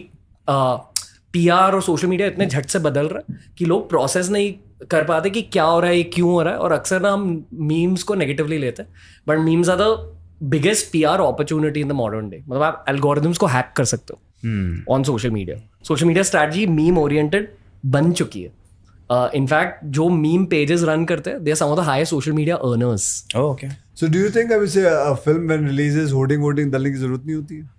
Speaker 1: PR और सोशल मीडिया इतने झट से बदल रहा है कि लोग प्रोसेस नहीं कर पाते कि क्या हो रहा है, क्यों हो रहा है. और अक्सर ना हम मीम्स को नेगेटिवली लेते हैं, but memes are the biggest PR opportunity in the modern day. मतलब आप एल्गोरिथम्स को हैक कर सकते हो on social media. Social media strategy meme oriented बन चुकी है. इनफैक्ट जो मीम पेजेस रन करते हैं, they are some of the highest social media earners.
Speaker 2: Oh, okay.
Speaker 3: So do you think I would say a film when releases hoarding डालने की जरूरत नहीं होती है?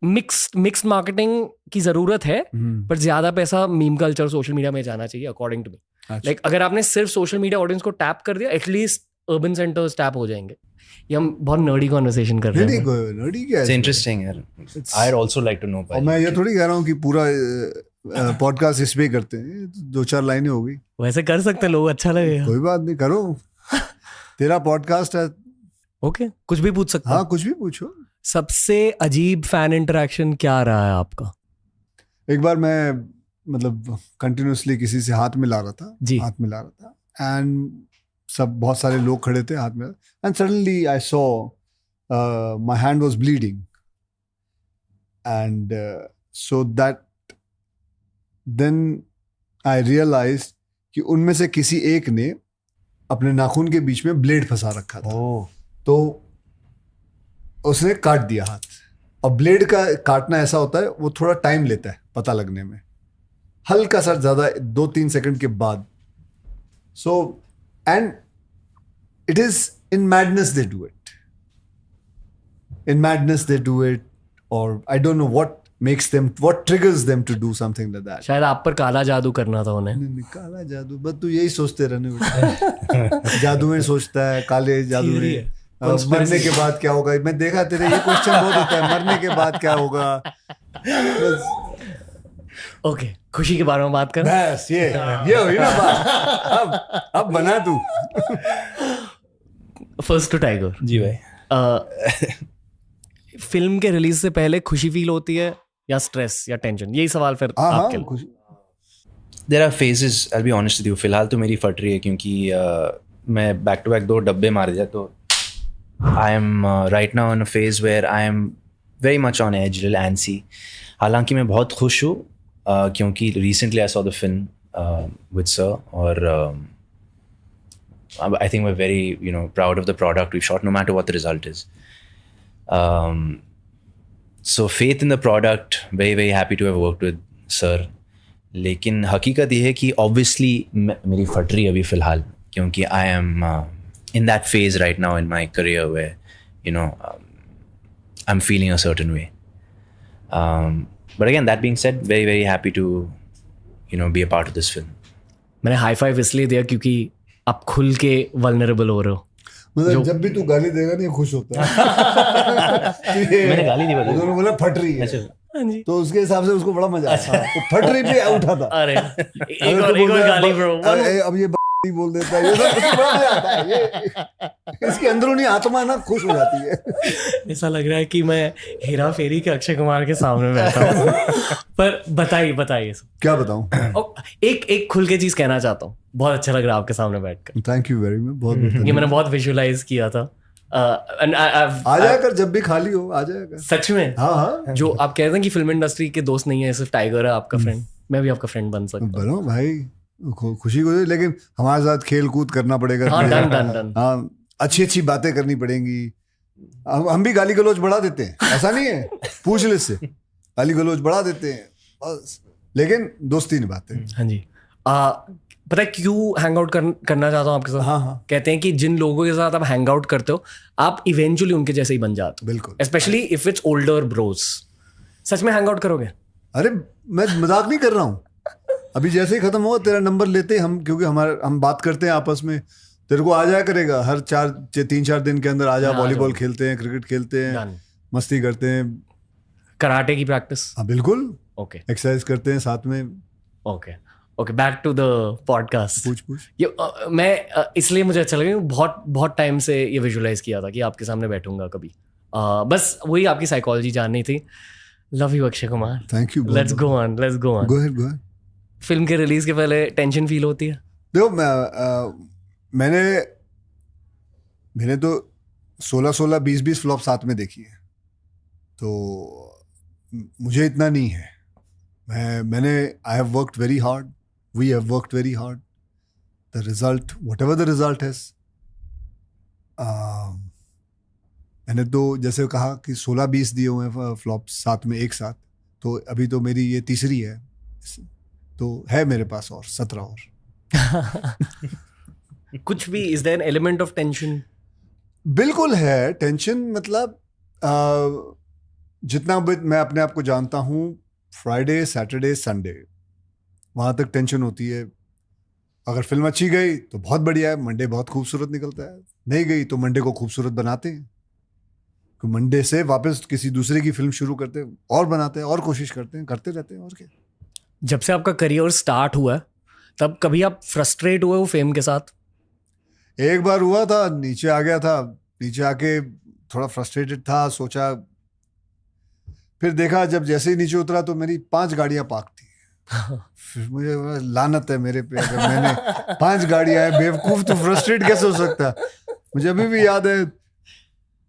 Speaker 1: मिक्स्ड मार्केटिंग की जरूरत है, पर ज्यादा पैसा मीम कल्चर सोशल मीडिया में जाना चाहिए अकॉर्डिंग टू मी. लाइक अगर आपने सिर्फ सोशल मीडिया ऑडियंस को टैप कर दिया, एटलीस्ट अर्बन सेंटर्स टैप हो जाएंगे. ये हम बहुत नर्डी कॉन्वर्सेशन कर रहे हैं.
Speaker 3: नहीं नर्डी क्या है?
Speaker 2: It's interesting यार. I'd also like to know.
Speaker 3: और मैं ये थोड़ी कह रहा हूँ कि पूरा पॉडकास्ट इस पे करते हैं. 2-4 लाइनें हो गई.
Speaker 1: वैसे कर सकते हैं लोग, अच्छा लगेगा.
Speaker 3: कोई बात नहीं, करो. तेरा पॉडकास्ट है.
Speaker 1: ओके, कुछ भी पूछ सकते हैं.
Speaker 3: हाँ, कुछ भी पूछो.
Speaker 1: सबसे अजीब फैन इंटरेक्शन क्या रहा है आपका?
Speaker 3: एक बार मैं मतलब कंटिन्यूसली किसी से हाथ मिला रहा था
Speaker 1: जी.
Speaker 3: हाथ मिला रहा था एंड सब बहुत सारे लोग खड़े थे हाथ में, and suddenly I saw my hand was bleeding and so that then I realised कि उनमें से किसी एक ने अपने नाखून के बीच में ब्लेड फंसा रखा था. तो उसने काट दिया हाथ. और ब्लेड का काटना ऐसा होता है, वो थोड़ा टाइम लेता है पता लगने में, हल्का सा ज्यादा 2-3 सेकंड के बाद. So and it is in madness they do it. In madness they do it, और I don't know what makes them, what triggers them to do something like that.
Speaker 1: शायद आप पर काला जादू करना था उन्हें.
Speaker 3: नहीं, काला जादू, बस तू यही सोचते रहने बेटा. जादू में सोचता है, काले जादू में मरने के बाद क्या होगा. मैं देखा तेरे ये क्वेश्चन बहुत होता है, मरने के बाद क्या होगा.
Speaker 1: ओके, खुशी के बारे में बात कर.
Speaker 3: बस ये हुई ना बात. अब बना तू.
Speaker 1: फर्स्ट टू टाइगर
Speaker 2: जी भाई.
Speaker 1: फिल्म के रिलीज से पहले खुशी फील होती है या स्ट्रेस या टेंशन? यही सवाल फिर आपके लिए.
Speaker 2: There are phases, I'll be honest with you. फिलहाल तो मेरी फट रही है क्योंकि मैं बैक टू बैक 2 डब्बे मार दिया. तो I am right now in a phase where I am very much on edge, little antsy. हालांकि मैं बहुत खुश हूँ क्योंकि recently I saw the film with Sir, और I think we're very proud of the product we've shot, no matter what the result is. So faith in the product, very very happy to have worked with Sir. लेकिन हकीकत ये है कि obviously मेरी फट रही है अभी फिलहाल क्योंकि I am in that phase right now in my career where I'm feeling a certain way. But again, that being said, very very happy to be a part of this film.
Speaker 1: मैंने हाई फाइव इसलिए दिया क्योंकि आप खुल के वल्नरेबल हो रहे हो.
Speaker 3: मतलब जब भी तू गाली देगा नहीं खुश होता है.
Speaker 2: मैंने गाली नहीं बोली.
Speaker 3: उन्होंने बोला फट रही है. तो उसके हिसाब से उसको बड़ा मजा आया. तो फट रही पे उठा था.
Speaker 1: अरे एक और गाली ब्रो.
Speaker 3: अब ये बोल देता है, ये उसको बड़ा मजा आता है. ये इसकी अंदरूनी आत्मा ना खुश हो जाती है.
Speaker 1: ऐसा लग रहा है कि मैं हेरा फेरी के अक्षय कुमार के सामने बैठा हूँ. पर बताइए
Speaker 3: क्या बताऊं.
Speaker 1: एक खुल के चीज कहना चाहता हूँ. बहुत अच्छा लग रहा है आपके सामने बैठकर.
Speaker 3: Thank you very much. बहुत
Speaker 1: ये मैंने बहुत विजुअलाइज किया था.
Speaker 3: आ जाया कर जब भी खाली हो, आ जाया कर.
Speaker 1: सच में.
Speaker 3: हाँ.
Speaker 1: जो आप कहते हैं कि फिल्म इंडस्ट्री के दोस्त नहीं है, सिर्फ टाइगर है आपका फ्रेंड. मैं भी आपका फ्रेंड बन सकता हूँ.
Speaker 3: बनो भाई, खुशी को. लेकिन हमारे साथ खेल कूद करना पड़ेगा.
Speaker 1: हाँ, डन.
Speaker 3: हाँ, अच्छी बातें करनी पड़ेंगी. हम भी गाली गलौज बढ़ा देते हैं, ऐसा नहीं है. पूछ ले से गाली गलौज बढ़ा देते हैं बस, लेकिन दोस्ती निभाते हैं.
Speaker 1: हाँ जी. पता है क्यों हैंग आउट करना चाहता हूँ आपके साथ.
Speaker 3: हाँ.
Speaker 1: कहते हैं कि जिन लोगों के साथ आप हैंग आउट करते हो, आप इवेंचुअली उनके जैसे ही बन जाते हो.
Speaker 3: बिल्कुल.
Speaker 1: Specially if it's older bros. सच में हैंग आउट करोगे?
Speaker 3: अरे मैं मजाक नहीं कर रहा हूँ. अभी जैसे ही खत्म हुआ तेरा नंबर लेते हैं हम, क्योंकि हम बात करते हैं आपस में. तेरे को आ जाया करेगा हर 3-4 दिन के अंदर. आ जा, वॉलीबॉल खेलते हैं, क्रिकेट खेलते हैं, मस्ती करते हैं.
Speaker 1: कराटे की प्रैक्टिस.
Speaker 3: हाँ बिल्कुल.
Speaker 1: ओके.
Speaker 3: एक्सरसाइज करते हैं साथ में.
Speaker 1: Okay, back to the podcast.
Speaker 3: पूछ.
Speaker 1: ये मैं इसलिए मुझे अच्छा लगा, बहुत टाइम से ये विजुअलाइज किया था कि आपके सामने बैठूंगा कभी. बस वही आपकी साइकोलॉजी जाननी थी. Love you Akshay Kumar.
Speaker 3: Thank you.
Speaker 1: Let's go on.
Speaker 3: Go ahead.
Speaker 1: Film के रिलीज के पहले टेंशन फील होती है?
Speaker 3: देखो मैंने तो 16 20 फ्लॉप साथ में देखी है, तो मुझे इतना नहीं है. मैंने I have worked very hard, we have worked very hard. The result whatever the result है, मैंने तो जैसे कहा कि 16-20 दिए हुए हैं फ्लॉप्स साथ में एक साथ, तो अभी तो मेरी ये तीसरी है, तो है मेरे पास और 17 और.
Speaker 1: कुछ भी is there an element of tension?
Speaker 3: बिल्कुल है टेंशन. मतलब जितना मैं अपने आप को जानता हूँ, फ्राइडे सैटरडे संडे वहाँ तक टेंशन होती है. अगर फिल्म अच्छी गई तो बहुत बढ़िया है, मंडे बहुत खूबसूरत निकलता है. नहीं गई तो मंडे को खूबसूरत बनाते हैं, तो मंडे से वापस किसी दूसरे की फिल्म शुरू करते हैं और बनाते हैं और कोशिश करते हैं, करते रहते हैं. और क्या.
Speaker 1: जब से आपका करियर स्टार्ट हुआ है, तब कभी आप फ्रस्ट्रेट हुए हो फेम के साथ?
Speaker 3: एक बार हुआ था, नीचे आ गया था. नीचे आके थोड़ा फ्रस्ट्रेटेड था, सोचा, फिर देखा जब जैसे ही नीचे उतरा तो मेरी 5 गाड़ियां पार्क थी. फिर मुझे लानत है मेरे पे, अगर मैंने 5 गाड़ियां हैं, बेवकूफ, तो फ्रस्ट्रेट कैसे हो सकता. मुझे अभी भी याद है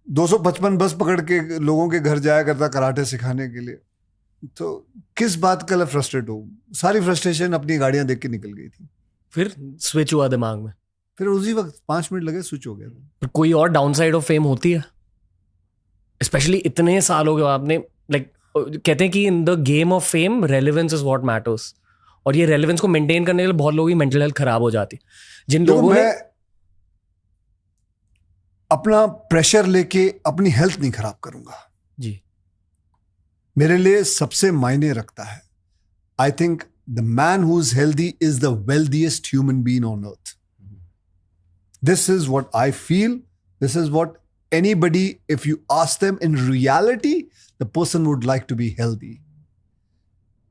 Speaker 3: 255 बस पकड़ के लोगों के घर जाया करता कराटे सिखाने के लिए. तो किस बात का फ्रस्ट्रेट हो, सारी फ्रस्ट्रेशन अपनी गाड़ियां देख के निकल गई थी.
Speaker 1: फिर स्विच हुआ दिमाग में?
Speaker 3: फिर उसी वक्त 5 मिनट लगे, स्विच हो गया.
Speaker 1: पर कोई और डाउनसाइड ऑफ फेम होती है, स्पेशली इतने साल हो गए आपने, लाइक कहते हैं कि in the game of fame relevance is what matters, और ये रेलेवेंस को मेंटेन करने के लिए बहुत लोगों की मेंटल हेल्थ खराब हो जाती. जिन लोगों ने
Speaker 3: अपना प्रेशर लेके अपनी हेल्थ नहीं खराब करूंगा
Speaker 1: जी.
Speaker 3: मेरे लिए सबसे मायने रखता है. I think the man who is healthy is the wealthiest human being on earth. This is what I feel. This is what anybody, if you ask them, in reality the person would like to be healthy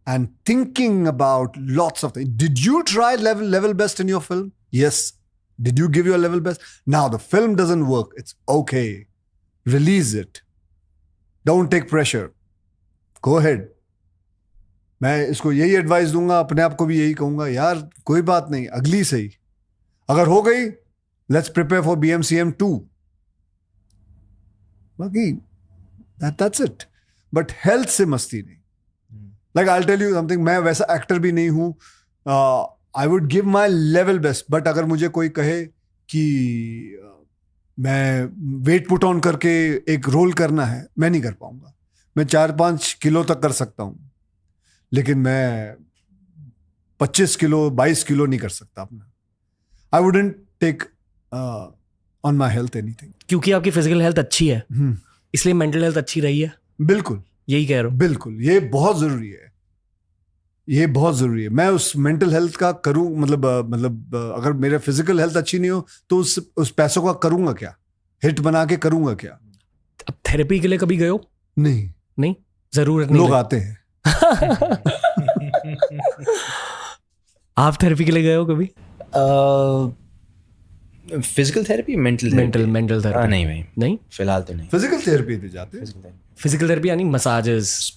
Speaker 3: and thinking about lots of things. Did you try level best in your film? Yes. Did you give your level best? Now the film doesn't work, it's okay, release it, don't take pressure, go ahead. मैं इसको यही एडवाइस दूंगा, अपने आप को भी यही कहूंगा, यार कोई बात नहीं, अगली सही, अगर हो गई let's prepare for BMCM 2. बाकी that's it. बट हेल्थ से मस्ती नहीं. Like I tell you something, मैं वैसा एक्टर भी नहीं हूँ. I would give my level best, but अगर मुझे कोई कहे कि मैं वेट पुट ऑन करके एक रोल करना है, मैं नहीं कर पाऊंगा. मैं 4-5 किलो तक कर सकता हूँ, लेकिन मैं 25 किलो 22 किलो नहीं कर सकता अपना. I wouldn't take on my health anything.
Speaker 1: क्योंकि आपकी फिजिकल हेल्थ अच्छी है, इसलिए मेंटल हेल्थ अच्छी रही है.
Speaker 3: बिल्कुल
Speaker 1: यही कह रहा हूँ.
Speaker 3: बिल्कुल, ये बहुत जरूरी है, ये बहुत जरूरी है. मैं उस मेंटल हेल्थ का करूं, मतलब अगर मेरा फिजिकल हेल्थ अच्छी नहीं हो तो उस पैसों का करूंगा क्या, हिट बना के करूंगा क्या.
Speaker 1: अब थेरेपी के लिए कभी गए हो? नहीं, जरूरत नहीं.
Speaker 3: लोग आते हैं.
Speaker 1: आप थेरेपी के लिए गए हो कभी?
Speaker 2: Physical therapy, mental
Speaker 1: therapy?
Speaker 2: नहीं भाई, नहीं, फिलहाल तो नहीं.
Speaker 3: फिजिकल थेरेपी पे जाते हैं.
Speaker 1: फिजिकल थेरेपी यानी massages,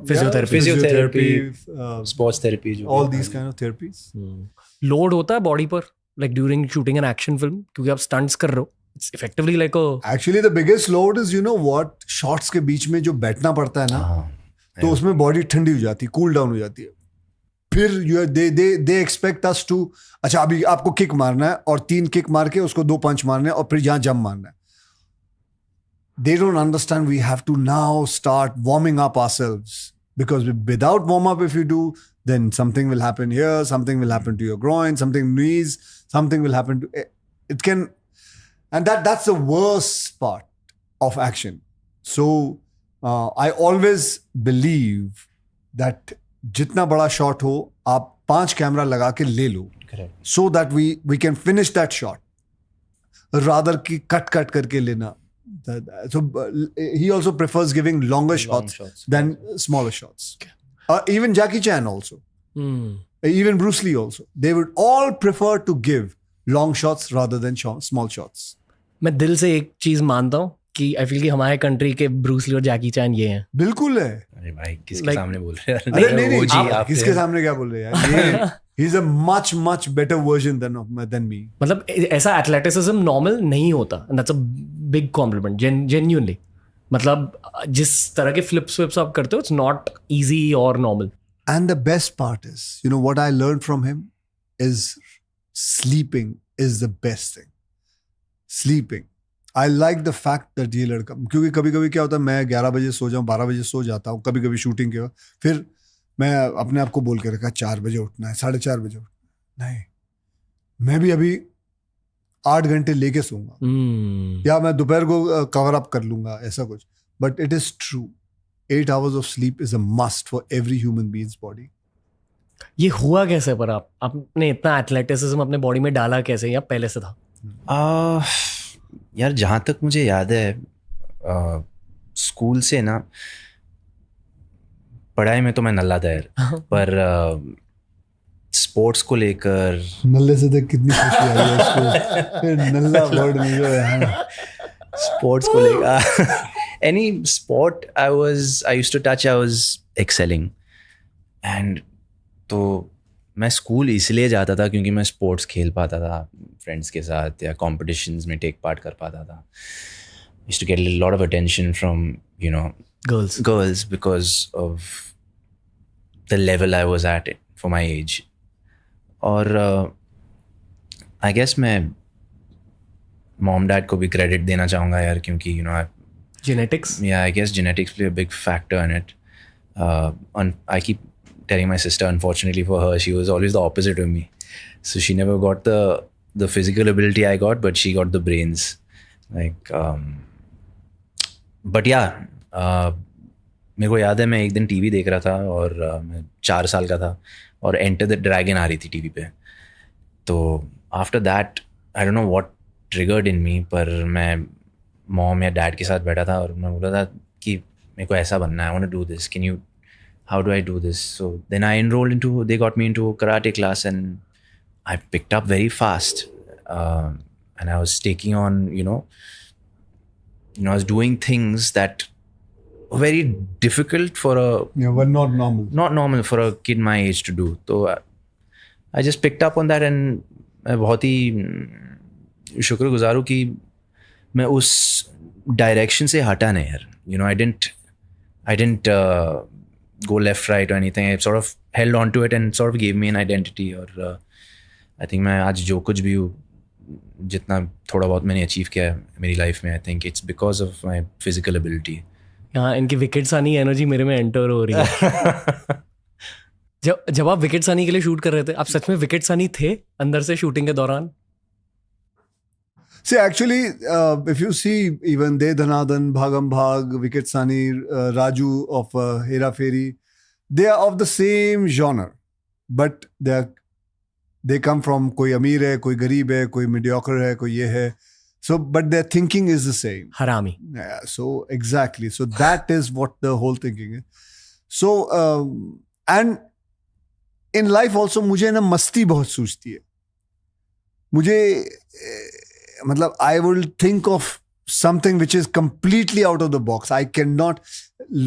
Speaker 3: physiotherapy,
Speaker 2: sports therapy,
Speaker 3: all these kind of therapies.
Speaker 1: Load होता है बॉडी पर, like during shooting an action film, क्योंकि आप स्टंट्स कर रहे हो. It's effectively like
Speaker 3: actually the biggest load is, you know what, shots के बीच में जो बैठना पड़ता है ना, तो उसमें बॉडी ठंडी हो जाती है, कूल डाउन हो जाती है. फिर दे एक्सपेक्ट अस टू, अच्छा अभी आपको किक मारना है और 3 किक मार के उसको 2 पंच मारना है और फिर यहां जंप मारना है. They don't understand we have to now start warming up ourselves, because without warm up, if you do, then something will happen here, something will happen to your groin, something knees, something will happen to it can, and that's the worst part of action. So I always believe that जितना बड़ा शॉट हो आप 5 कैमरा लगा के ले लो, so that we can finish that shot, rather कि कट करके लेना. So he also prefers giving longer shots than smaller shots. Even Jackie Chan also, even Bruce Lee also, they would all prefer to give long shots rather than small shots.
Speaker 1: मैं दिल से एक चीज मानता हूँ कि आई फील कि हमारे कंट्री के ब्रूस ली और जैकी चैन ये हैं.
Speaker 3: बिल्कुल है.
Speaker 2: अरे भाई किसके सामने बोल रहे हैं?
Speaker 3: अरे नहीं, आप किसके सामने क्या बोल रहे हैं यार. He is a much better version than me.
Speaker 1: मतलब ऐसा एथलेटिसिज्म नॉर्मल नहीं होता, and that's a big compliment, genuinely. मतलब जिस तरह के फ्लिप्स विप्स आप करते हो, it's not easy or normal.
Speaker 3: And the best part is, you know what I learned from him is sleeping is the best thing. Sleeping. I like the fact that ये लड़का, क्योंकि कभी कभी क्या होता है, मैं 11 बजे सो जाऊँ, 12 बजे सो जाता हूँ, कभी कभी शूटिंग के बाद, फिर मैं अपने आप को बोल के रखा 4 बजे उठना है, 4:30 बजे उठना। नहीं, मैं भी अभी 8 घंटे लेके सोऊंगा, या मैं दोपहर को कवर अप कर लूंगा, ऐसा कुछ। But it is true, 8 hours of sleep is a must for every human being's body.
Speaker 1: ये हुआ कैसे पर आपने इतना एथलेटिसिज्म अपने बॉडी में डाला कैसे, या पहले से था?
Speaker 2: यार जहाँ तक मुझे याद है, स्कूल से ना, पढ़ाई में तो मैं नल्ला था यार, पर स्पोर्ट्स को लेकर,
Speaker 3: नल्ले से देख कितनी खुशी आई है इसको, नल्ला वर्ड नहीं है यार,
Speaker 2: स्पोर्ट्स को लेकर any sport I used to touch, I was excelling. And तो मैं स्कूल इसलिए जाता था क्योंकि मैं स्पोर्ट्स खेल पाता था फ्रेंड्स के साथ, या कॉम्पिटिशन्स में टेक पार्ट कर पाता था. Used to get a lot of attention from, you know, girls because of the level I was at it for my age. और I guess मैं मॉम डैड को भी क्रेडिट देना चाहूँगा यार, क्योंकि you know
Speaker 1: genetics.
Speaker 2: Yeah, I guess genetics play a big factor in it. I keep telling my sister, unfortunately for her, she was always the opposite of me. So she never got the physical ability I got, but she got the brains. Like, but yeah, मेरे को याद है मैं एक दिन टीवी देख रहा था और मैं 4 साल का था और एंटर द ड्रैगन आ रही थी टीवी पे. तो after that I don't know what triggered in me, पर मैं मॉम या डैड के साथ बैठा था और मैं बोला था कि मेरे को ऐसा बनना है, I want to do this, can you, how do I do this? So then I enrolled into, they got me into karate class and I picked up very fast and I was taking on, you know, I was doing things that were very difficult for
Speaker 3: were not normal
Speaker 2: for a kid my age to do. So I just picked up on that and मैं बहुत ही शुक्रगुजार हूँ कि मैं उस डायरेक्शन से हटा नहीं यार. You know, I didn't go left, right or anything. I sort of held on to it and sort of gave me an identity. और I think मैं आज जो कुछ भी हूँ, जितना थोड़ा बहुत मैंने अचीव किया है मेरी लाइफ में, I think it's because of my physical ability.
Speaker 1: हाँ, इनकी विकेट सानी एनर्जी मेरे में एंटर हो रही है. जब आप विकेट सानी के लिए शूट कर रहे थे, आप सच में विकेट सानी थे अंदर से शूटिंग के दौरान?
Speaker 3: See, actually, if you see even De Dhanadhan, Bhagam Bhag, Viket Sani, Raju of Hera Fairy, they are of the same genre, but they come from कोई अमीर है, कोई गरीब है, कोई mediocre है, कोई ये है. So, but their thinking is the same.
Speaker 1: हरामी.
Speaker 3: Yeah, so exactly. So that is what the whole thinking is. So and in life also मुझे ना मस्ती बहुत सूझती है. मुझे मतलब I will think of something which is completely out of the box. I cannot.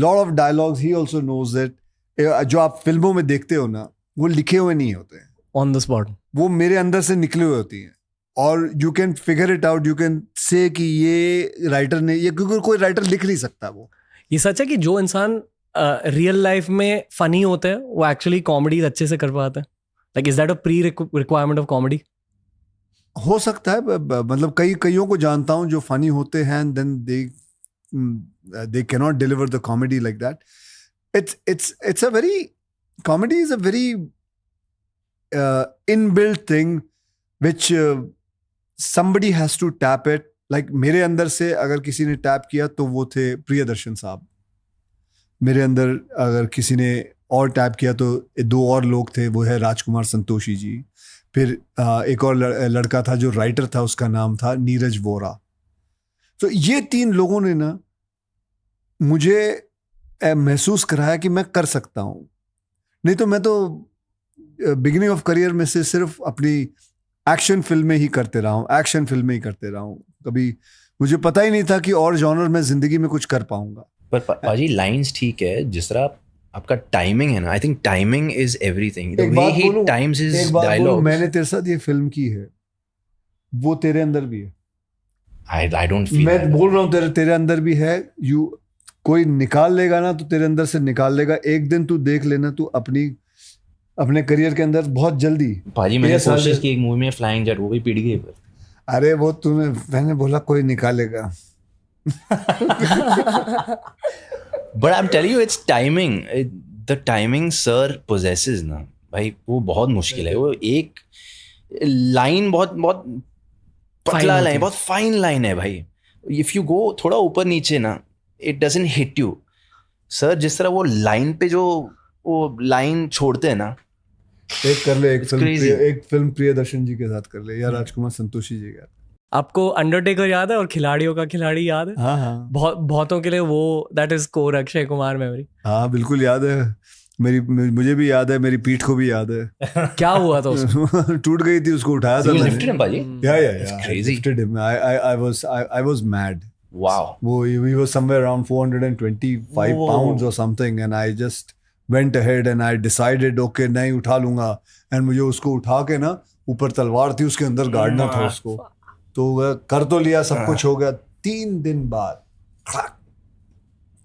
Speaker 3: Lot of dialogues he also knows that जो आप फिल्मों में देखते हो ना, वो लिखे हुए नहीं होते हैं.
Speaker 1: On the spot.
Speaker 3: वो मेरे अंदर से निकले हुए होती हैं. और you can figure it out. You can say कि ये राइटर ने, ये क्योंकि कोई राइटर लिख नहीं सकता वो.
Speaker 1: ये सच है कि जो इंसान रियल लाइफ में फनी होते हैं वो एक्चुअली कॉमेडी अच्छे से कर पाते हैं. Like is that a pre requirement of comedy?
Speaker 3: हो सकता है. मतलब कईयों को जानता हूँ जो फनी होते हैं and then they cannot deliver the comedy like that. It's a very, comedy is a very inbuilt thing which somebody has to tap it. Like मेरे अंदर से अगर किसी ने टैप किया तो वो थे प्रियदर्शन साहब. मेरे अंदर अगर किसी ने और टैप किया तो 2 और लोग थे, वो है राजकुमार संतोषी जी. फिर एक और लड़का था जो राइटर था, उसका नाम था नीरज वोरा. तो ये 3 लोगों ने ना मुझे महसूस कराया कि मैं कर सकता हूँ. नहीं तो मैं तो बिगिनिंग ऑफ करियर में से सिर्फ अपनी एक्शन फिल्में ही करते रहा हूँ. कभी मुझे पता ही नहीं था कि और जॉनर में जिंदगी में कुछ कर पाऊंगा.
Speaker 2: पर पाजी लाइंस ठीक है, जिस तरह आपका टाइमिंग है ना, I think timing is everything. The
Speaker 3: एक
Speaker 2: वे
Speaker 3: बात
Speaker 2: ही
Speaker 3: बोलूं,
Speaker 2: टाइम्स हिज
Speaker 3: एक बात बोलूं,
Speaker 2: डायलॉग.
Speaker 3: मैंने तेरे साथ ये फिल्म की है, वो तेरे अंदर भी है.
Speaker 2: I don't feel.
Speaker 3: मैं बोल रहा हूँ तेरे अंदर भी है. यू कोई निकाल लेगा ना तो तेरे अंदर से निकाल लेगा. एक दिन तू देख लेना, तू अपने करियर के अंदर बहुत जल्दी.
Speaker 2: भाजी मैंने
Speaker 3: ये
Speaker 2: कोशिश
Speaker 3: साले-
Speaker 2: की एक मूवी में फ्लाइंग जेट, वो भी पिट गई.
Speaker 3: अरे वो मैंने बोला कोई निकालेगा.
Speaker 2: But I'm telling you, it's timing. The timing sir possesses ना भाई, वो बहुत मुश्किल है. वो एक लाइन बहुत बहुत पतला
Speaker 1: होती
Speaker 2: लाइन,
Speaker 1: है.
Speaker 2: बहुत फाइन लाइन है भाई. इफ यू गो थोड़ा ऊपर नीचे ना, it doesn't hit you. Sir जिस तरह वो लाइन पे जो वो लाइन छोड़ते हैं ना,
Speaker 3: एक कर ले,
Speaker 2: It's crazy.
Speaker 3: एक फिल्म प्रियदर्शन जी के साथ कर ले, या राजकुमार संतोषी जी का.
Speaker 1: आपको अंडरटेकर याद है और खिलाड़ियों का खिलाड़ी याद है?
Speaker 3: हाँ हाँ
Speaker 1: बहुतों के लिए वो that is core Akshay Kumar memory.
Speaker 3: हाँ, बिल्कुल याद है. मुझे भी याद है, मेरी पीठ को भी याद है.
Speaker 1: क्या हुआ था उसको?
Speaker 3: टूट गई थी, उसको उठाया था
Speaker 2: you
Speaker 3: मैंने.
Speaker 2: lifted him भाजी.
Speaker 3: Yeah.
Speaker 2: It's crazy.
Speaker 3: I lifted him. I was mad.
Speaker 2: Wow.
Speaker 3: He was somewhere around 425
Speaker 2: Whoa.
Speaker 3: pounds or something, and I just went ahead and I decided, okay, नहीं उठा लूंगा. And मुझे उसको उठा के ना, ऊपर तलवार थी, उसके अंदर गाड़ना था उसको. तो वह कर तो लिया, सब कुछ हो गया. 3 दिन बाद crack,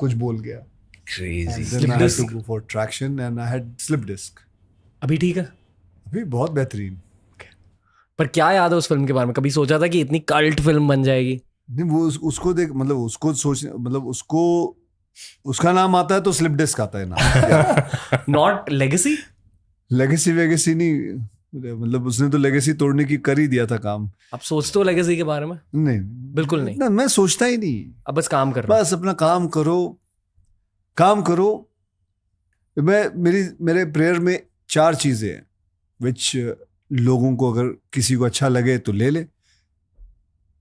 Speaker 3: कुछ बोल गया.
Speaker 2: Crazy.
Speaker 3: And then I had to go for traction and I had slip disc.
Speaker 1: अभी ठीक है?
Speaker 3: अभी बहुत बेहतरीन.
Speaker 1: पर क्या याद है उस फिल्म के बारे में? कभी सोचा था कि इतनी कल्ट फिल्म बन जाएगी?
Speaker 3: नहीं, वो उसको देख, मतलब उसको सोच, मतलब उसका नाम आता है तो स्लिप डिस्क आता है ना.
Speaker 1: Not legacy.
Speaker 3: लेगेसी वेगेसी नहीं, मतलब उसने तो लेगेसी तोड़ने की कर ही दिया था काम.
Speaker 1: आप सोचते हो लेगेसी के बारे में?
Speaker 3: नहीं,
Speaker 1: बिल्कुल नहीं.
Speaker 3: ना, मैं सोचता ही नहीं.
Speaker 1: अब बस काम कर रहा हूं.
Speaker 3: बस अपना काम करो. मेरे प्रेयर में 4 चीजें हैं विच लोगों को अगर किसी को अच्छा लगे तो ले ले.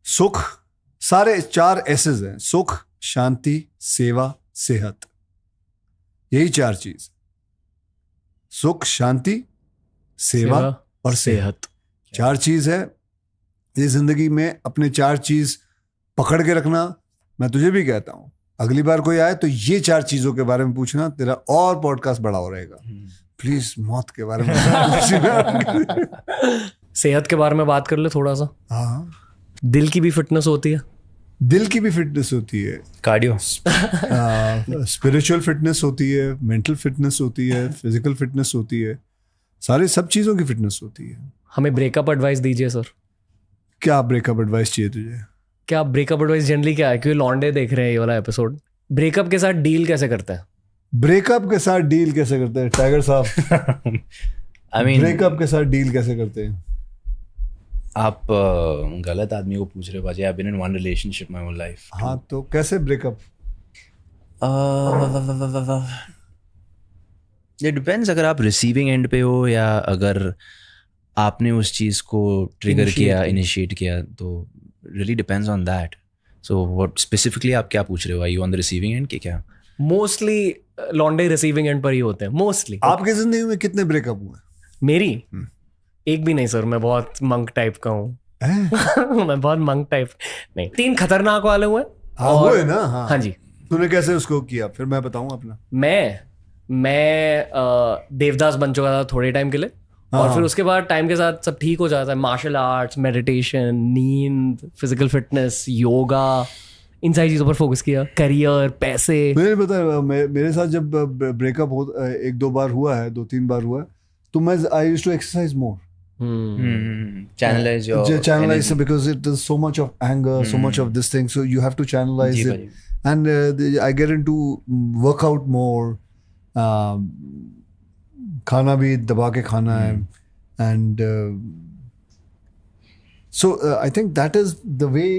Speaker 3: सुख, सारे 4 एसेस हैं. सुख, शांति, सेवा, सेहत. यही 4 चीज. सुख, शांति, सेवा और सेहत. 4 चीज है. ये जिंदगी में अपने 4 चीज पकड़ के रखना. मैं तुझे भी कहता हूं, अगली बार कोई आए तो ये 4 चीजों के बारे में पूछना, तेरा और पॉडकास्ट बड़ा हो रहेगा. प्लीज मौत के बारे में
Speaker 1: सेहत के बारे में बात कर ले थोड़ा सा.
Speaker 3: हाँ,
Speaker 1: दिल की भी फिटनेस होती है.
Speaker 3: दिल की भी फिटनेस होती है,
Speaker 2: कार्डियो.
Speaker 3: स्पिरिचुअल फिटनेस होती है, मेंटल फिटनेस होती है, फिजिकल फिटनेस होती है, सब चीजों की फिटनेस होती है.
Speaker 1: हमें ब्रेकअप एडवाइस दीजिए सर.
Speaker 3: क्या ब्रेकअप एडवाइस चाहिए तुझे?
Speaker 1: क्या ब्रेकअप एडवाइस जनरली क्या है? क्योंकि लॉन्डे देख रहे हैं ये वाला एपिसोड. ब्रेकअप के साथ डील कैसे करते हैं?
Speaker 3: ब्रेकअप के साथ डील कैसे करते हैं टाइगर साहब?
Speaker 2: I mean,
Speaker 3: ब्रेकअप के साथ डील कैसे करते हैं?
Speaker 2: आप गलत आदमी को पूछ रहे हो भाजी. I've been in one relationship my whole life.
Speaker 3: हाँ, तो कैसे ब्रेकअप?
Speaker 2: It depends. अगर आप रिसीविंग एंड पे हो या अगर आपने उस चीज़ को ट्रिगर किया, इनिशिएट किया, तो really depends on that. So what specifically आप क्या पूछ रहे हो? Are you on the receiving end के क्या?
Speaker 1: मोस्टली लॉन्डे रिसीविंग एंड पर ही होते हैं मोस्टली.
Speaker 3: आपकी जिंदगी में कितने ब्रेकअप हुए?
Speaker 1: मेरी एक भी नहीं सर. मैं बहुत मंक टाइप का हूँ. मैं बहुत मंक टाइप नहीं. 3 खतरनाक वाले हुए.
Speaker 3: हाँ, हुए ना.
Speaker 1: हाँ जी.
Speaker 3: तूने कैसे उसको किया? फिर मैं बताऊं अपना.
Speaker 1: मैं देवदास बन चुका था थोड़े टाइम के लिए. और फिर उसके बाद टाइम के साथ सब ठीक हो जाता है. मार्शल आर्ट्स, मेडिटेशन, नींद, फिजिकल फिटनेस, योगा, इन सारी चीज़ों पर फोकस किया. करियर, पैसे.
Speaker 3: मैंने बताया, मेरे साथ जब ब्रेकअप हो 1-2 बार हुआ है, 2-3 बार हुआ है, तो मैं I used to exercise more.
Speaker 2: Channelize your
Speaker 3: Channelize
Speaker 2: energy.
Speaker 3: because it is so much of anger, so much of this thing, so you have to channelize
Speaker 2: जी
Speaker 3: it.
Speaker 2: भाजी.
Speaker 3: And I get into workout more. खाना भी दबा के खाना है. And so I think that is the way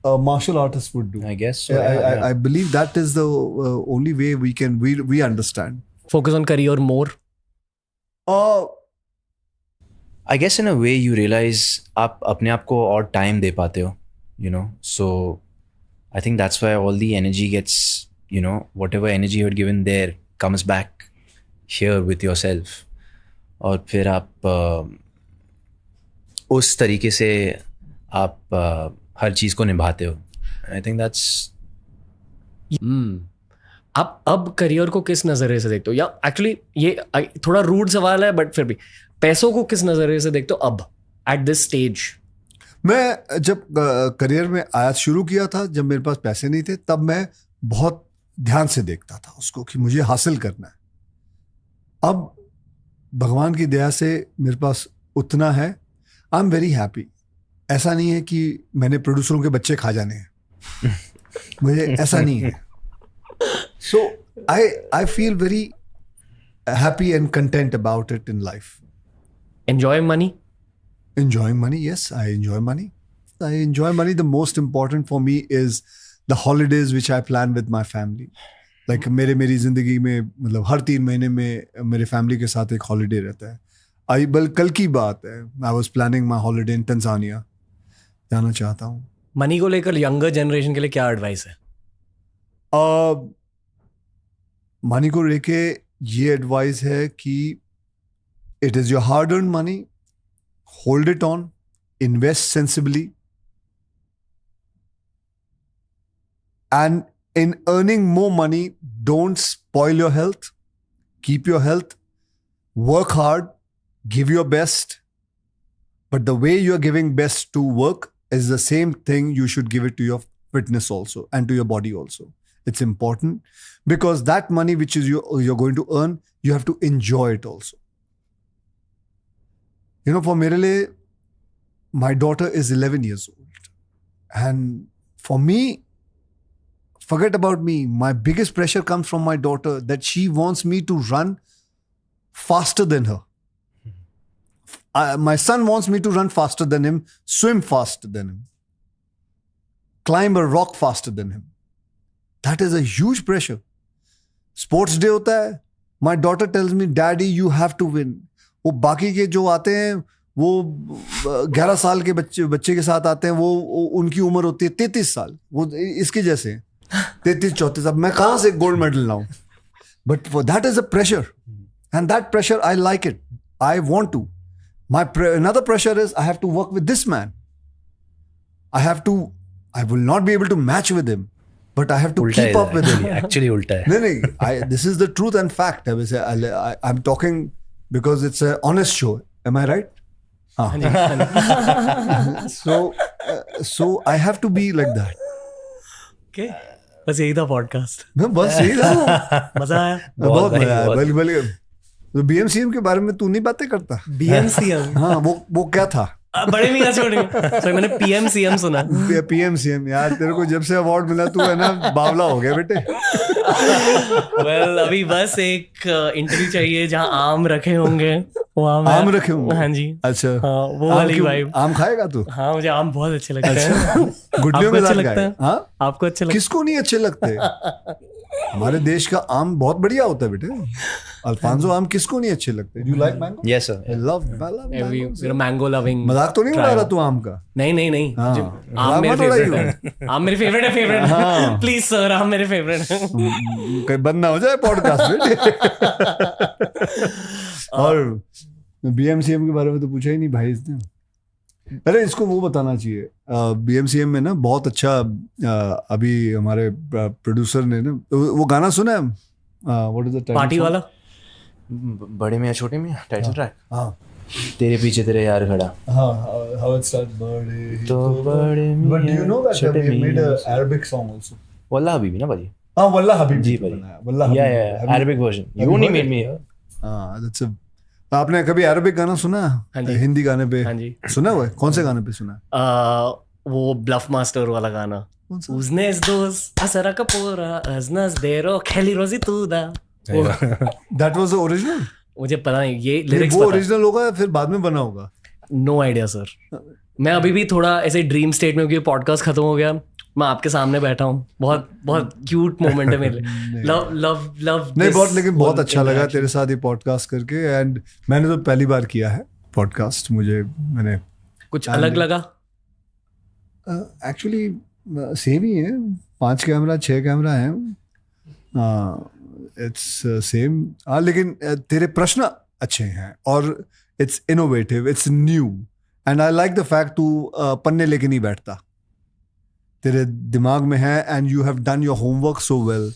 Speaker 3: a martial artist would do.
Speaker 2: I guess so.
Speaker 3: I believe that is the only way we understand.
Speaker 1: Focus on career more.
Speaker 2: I guess in a way you realize आप अपने आप को और टाइम दे पाते हो, you know. So I think that's why all the energy gets, you know, whatever energy you had given there comes back here with yourself. और फिर आप उस तरीके से आप हर चीज़ को निभाते हो. I think that's
Speaker 1: आप अब करियर को किस नज़रिए से देखते हो, या एक्चुअली ये थोड़ा रूड सवाल है बट फिर भी पैसों को किस नज़रिए से देखते हो अब एट दिस स्टेज?
Speaker 3: मैं जब करियर में आया शुरू किया था, जब मेरे पास पैसे नहीं थे, तब मैं बहुत ध्यान से देखता था उसको कि मुझे हासिल करना है. अब भगवान की दया से मेरे पास उतना है, आई एम वेरी हैप्पी. ऐसा नहीं है कि मैंने प्रोड्यूसरों के बच्चे खा जाने हैं, मुझे ऐसा नहीं है. So I feel very happy and content about it in life.
Speaker 1: Enjoying money?
Speaker 3: Enjoying money, yes, I enjoy money. I enjoy money. The most important for me is the holidays which I plan with my family. Like मेरी जिंदगी में मतलब हर 3 महीने में मेरे फैमिली के साथ एक हॉलीडे रहता है. कल की बात है, I was planning my holiday in Tanzania. जाना चाहता हूँ.
Speaker 1: मनी को लेकर यंगर जनरेशन के लिए क्या एडवाइस है?
Speaker 3: मनी को लेके ये एडवाइस है कि it is your hard-earned money. Hold it on. Invest sensibly. And in earning more money, don't spoil your health. Keep your health. Work hard. Give your best. But the way you are giving best to work is the same thing you should give it to your fitness also and to your body also. It's important because that money which is you're going to earn, you have to enjoy it also. You know, for Mirale, my daughter is 11 years old. And for me, forget about me. My biggest pressure comes from my daughter that she wants me to run faster than her. My son wants me to run faster than him, swim faster than him, climb a rock faster than him. That is a huge pressure. Sports day hota hai. My daughter tells me, Daddy, you have to win. वो बाकी के जो आते हैं वो 11 साल के बच्चे के साथ आते हैं, वो उनकी उम्र होती है 33 साल, वो इसके जैसे 33-34. अब मैं कहाँ से गोल्ड मेडल लाऊं? But for that is a pressure, and that pressure I like it. I want to. Another pressure is I have to work with this man. I will not be able to match with him, but I have to keep up with him.
Speaker 2: Actually ulta hai.
Speaker 3: No, this is the truth and fact. I'm talking because it's an honest show. Am I right? So I have to be like that.
Speaker 1: Okay. बस यही था पॉडकास्ट.
Speaker 3: बस यही था.
Speaker 1: मजा आया.
Speaker 3: बहुत मजा आया. बल्कि तो BMCM के बारे में तू नहीं बातें करता?
Speaker 1: BMCM?
Speaker 3: हाँ, वो क्या था?
Speaker 1: बड़े मियां छोड़े. सॉरी, मैंने PMCM सुना.
Speaker 3: PMCM यार, तेरे को जब से अवार्ड मिला तू है ना बावला हो गया बेटे.
Speaker 1: Well, अभी बस एक इंटरव्यू चाहिए जहाँ आम रखे होंगे.
Speaker 3: आम रखे होंगे?
Speaker 1: हाँ जी.
Speaker 3: अच्छा,
Speaker 1: हाँ, वो वाली वाइब.
Speaker 3: आम खाएगा तू?
Speaker 1: हाँ, मुझे आम बहुत अच्छे लगते हैं.
Speaker 3: गुडलियों में लगता है. हाँ,
Speaker 1: आपको अच्छे लगते हैं?
Speaker 3: किसको नहीं अच्छे लगते? हमारे देश का आम बहुत बढ़िया होता है बेटे. अल्फांसो आम किसको नहीं अच्छे लगते? Do you like mango?
Speaker 2: Yes sir.
Speaker 3: I love mangoes.
Speaker 1: You're a mango loving.
Speaker 3: मजाक तो नहीं उड़ा रहा तू आम का?
Speaker 1: नहीं.
Speaker 3: हाँ.
Speaker 1: आम मेरे फेवरेट है. आम मेरे फेवरेट है.
Speaker 3: हाँ.
Speaker 1: प्लीज सर, आम मेरे फेवरेट है.
Speaker 3: कहीं बंद ना हो जाए पॉडकास्ट बेटे. और BMCM के बारे में तो पूछा ही नहीं भाई इसने. अरे इसको वो बताना चाहिए. BMCM में ना बहुत अच्छा अभी हमारे प्रोड्यूसर ने ना वो गाना सुना है. What is the title?
Speaker 1: Party वाला.
Speaker 2: बड़े मियां छोटे मियां टाइटल ट्रैक.
Speaker 3: हाँ,
Speaker 2: तेरे पीछे तेरे यार खड़ा.
Speaker 3: हाँ, how it starts बड़े
Speaker 2: तो बड़े मियां.
Speaker 3: But do you know that we made a Arabic song also?
Speaker 2: वल्ला हबीबी ना भाजी.
Speaker 3: हाँ, वल्ला हबीबी
Speaker 2: जी भाई.
Speaker 3: वल्ला Habibi.
Speaker 2: Yeah, Arabic version. You only made me hear.
Speaker 3: हाँ, that's a. आपने कभी अरबिक गाना सुना?
Speaker 1: हाँ जी.
Speaker 3: हिंदी गाने पे?
Speaker 1: हाँ जी.
Speaker 3: सुना हुआ है? कौन से गाने पे सुना?
Speaker 1: वो ब्लफ मास्टर वाला गाना. उसने इस दोस्त असरा कपूरा अजनस देरो खेली रोजी तूदा.
Speaker 3: That was the original?
Speaker 1: मुझे पता नहीं ये लिरिक्स
Speaker 3: वो
Speaker 1: पता.
Speaker 3: ओरिजिनल होगा या फिर बाद में बना होगा?
Speaker 1: No idea sir. मैं अभी भी थोड़ा ऐसे ड्रीम स्टेट में, क्योंकि पॉडकास्ट खत्म हो गया, मैं आपके सामने बैठा हूँ. बहुत क्यूट मोमेंट है मेरे लिए. लव
Speaker 3: नहीं, बहुत, लेकिन बहुत अच्छा लगा तेरे साथ ये पॉडकास्ट करके. एंड मैंने तो पहली बार किया है पॉडकास्ट. मैंने
Speaker 1: कुछ अलग लगा.
Speaker 3: एक्चुअली सेम ही है. 5 कैमरा 6 कैमरा है. It's same. लेकिन तेरे प्रश्न अच्छे हैं और it's innovative, it's new. And I like the fact तू पन्ने लेके नहीं बैठता. तेरे दिमाग में है and you have done your homework so well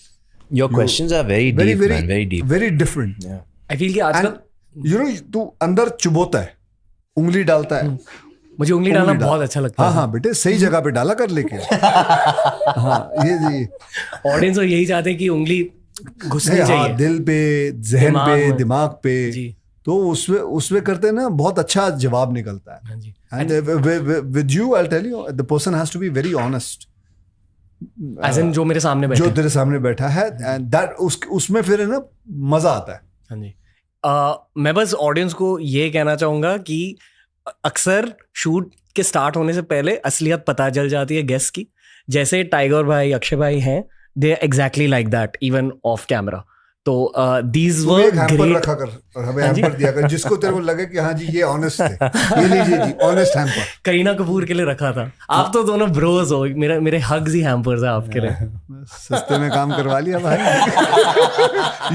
Speaker 2: Your questions are very deep, man. Very deep.
Speaker 3: Very different.
Speaker 2: Yeah.
Speaker 1: I feel कि आजकल
Speaker 3: तू अंदर चुभोता है, उंगली डालता है.
Speaker 1: मुझे उंगली डालना बहुत अच्छा लगता है.
Speaker 3: हाँ बेटे, सही जगह पे डाला कर लेके. हाँ ये
Speaker 1: ऑडियंस और यही चाहते हैं कि उंगली घुसनी चाहिए
Speaker 3: दिल पे, जहन पे, दिमाग पे. तो उसमें करते ना बहुत अच्छा जवाब निकलता है. And with you, I'll tell you, the person has to be very honest.
Speaker 1: As in जो मेरे सामने बैठा,
Speaker 3: जो तेरे सामने बैठा है, and that उसमें फिर है ना मजा आता है.
Speaker 1: हाँ जी. मैं बस ऑडियंस को ये कहना चाहूंगा कि अक्सर शूट के स्टार्ट होने से पहले असलियत पता चल जाती है गेस्ट की. जैसे टाइगर भाई, अक्षय भाई हैं, दे exactly like that even of camera. तो दीज वर ग्रेट.
Speaker 3: रखा कर और हमें हैम्पर दिया कर जिसको तेरे को लगे कि हाँ जी ये ऑनेस्ट है. ये लीजिए जी, ऑनेस्ट हैम्पर.
Speaker 1: करीना कपूर के लिए रखा था. आप तो दोनों ब्रोज हो. मेरे हग्स ही हैम्पर्स है आपके लिए.
Speaker 3: सस्ते में काम करवा लिया भाई.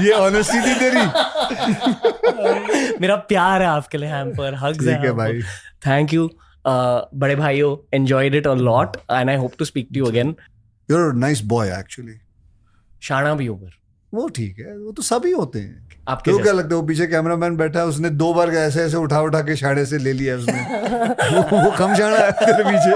Speaker 3: ये ऑनेस्टी थी तेरी.
Speaker 1: मेरा प्यार है आपके लिए हैम्पर, हग्स है
Speaker 3: भाई.
Speaker 1: थैंक यू बड़े भाइयों. Enjoyed it a lot and I hope to speak to you again.
Speaker 3: You are a nice boy actually.
Speaker 1: शाना भी ऊपर
Speaker 3: वो ठीक है, वो तो सभी होते हैं.
Speaker 1: आपके
Speaker 3: तो क्या लगता है वो पीछे कैमरामैन बैठा है, उसने 2 बार ऐसे ऐसे उठा के शाणे से ले लिया उसने. वो कम शाना है तेरे पीछे.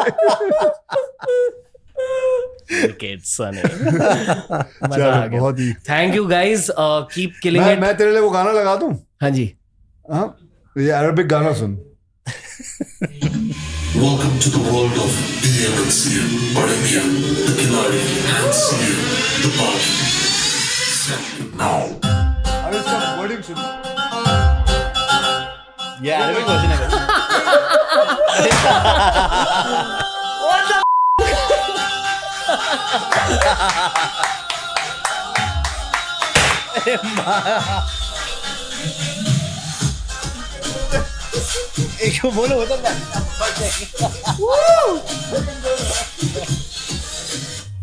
Speaker 3: चलो बहुत ही
Speaker 1: thank you guys. Keep killing it.
Speaker 3: मैं तेरे लिए वो गाना लगा दूं.
Speaker 1: हाँ जी.
Speaker 3: हाँ ये अरबिक गाना सुन.
Speaker 4: Welcome to the world of DMNC, Badamiya, the Khiladi, and CU, the Party. Now.
Speaker 3: अब इसका वर्डिंग सुन.
Speaker 2: ये अरबिक वर्जन है. एक बोलो होता है.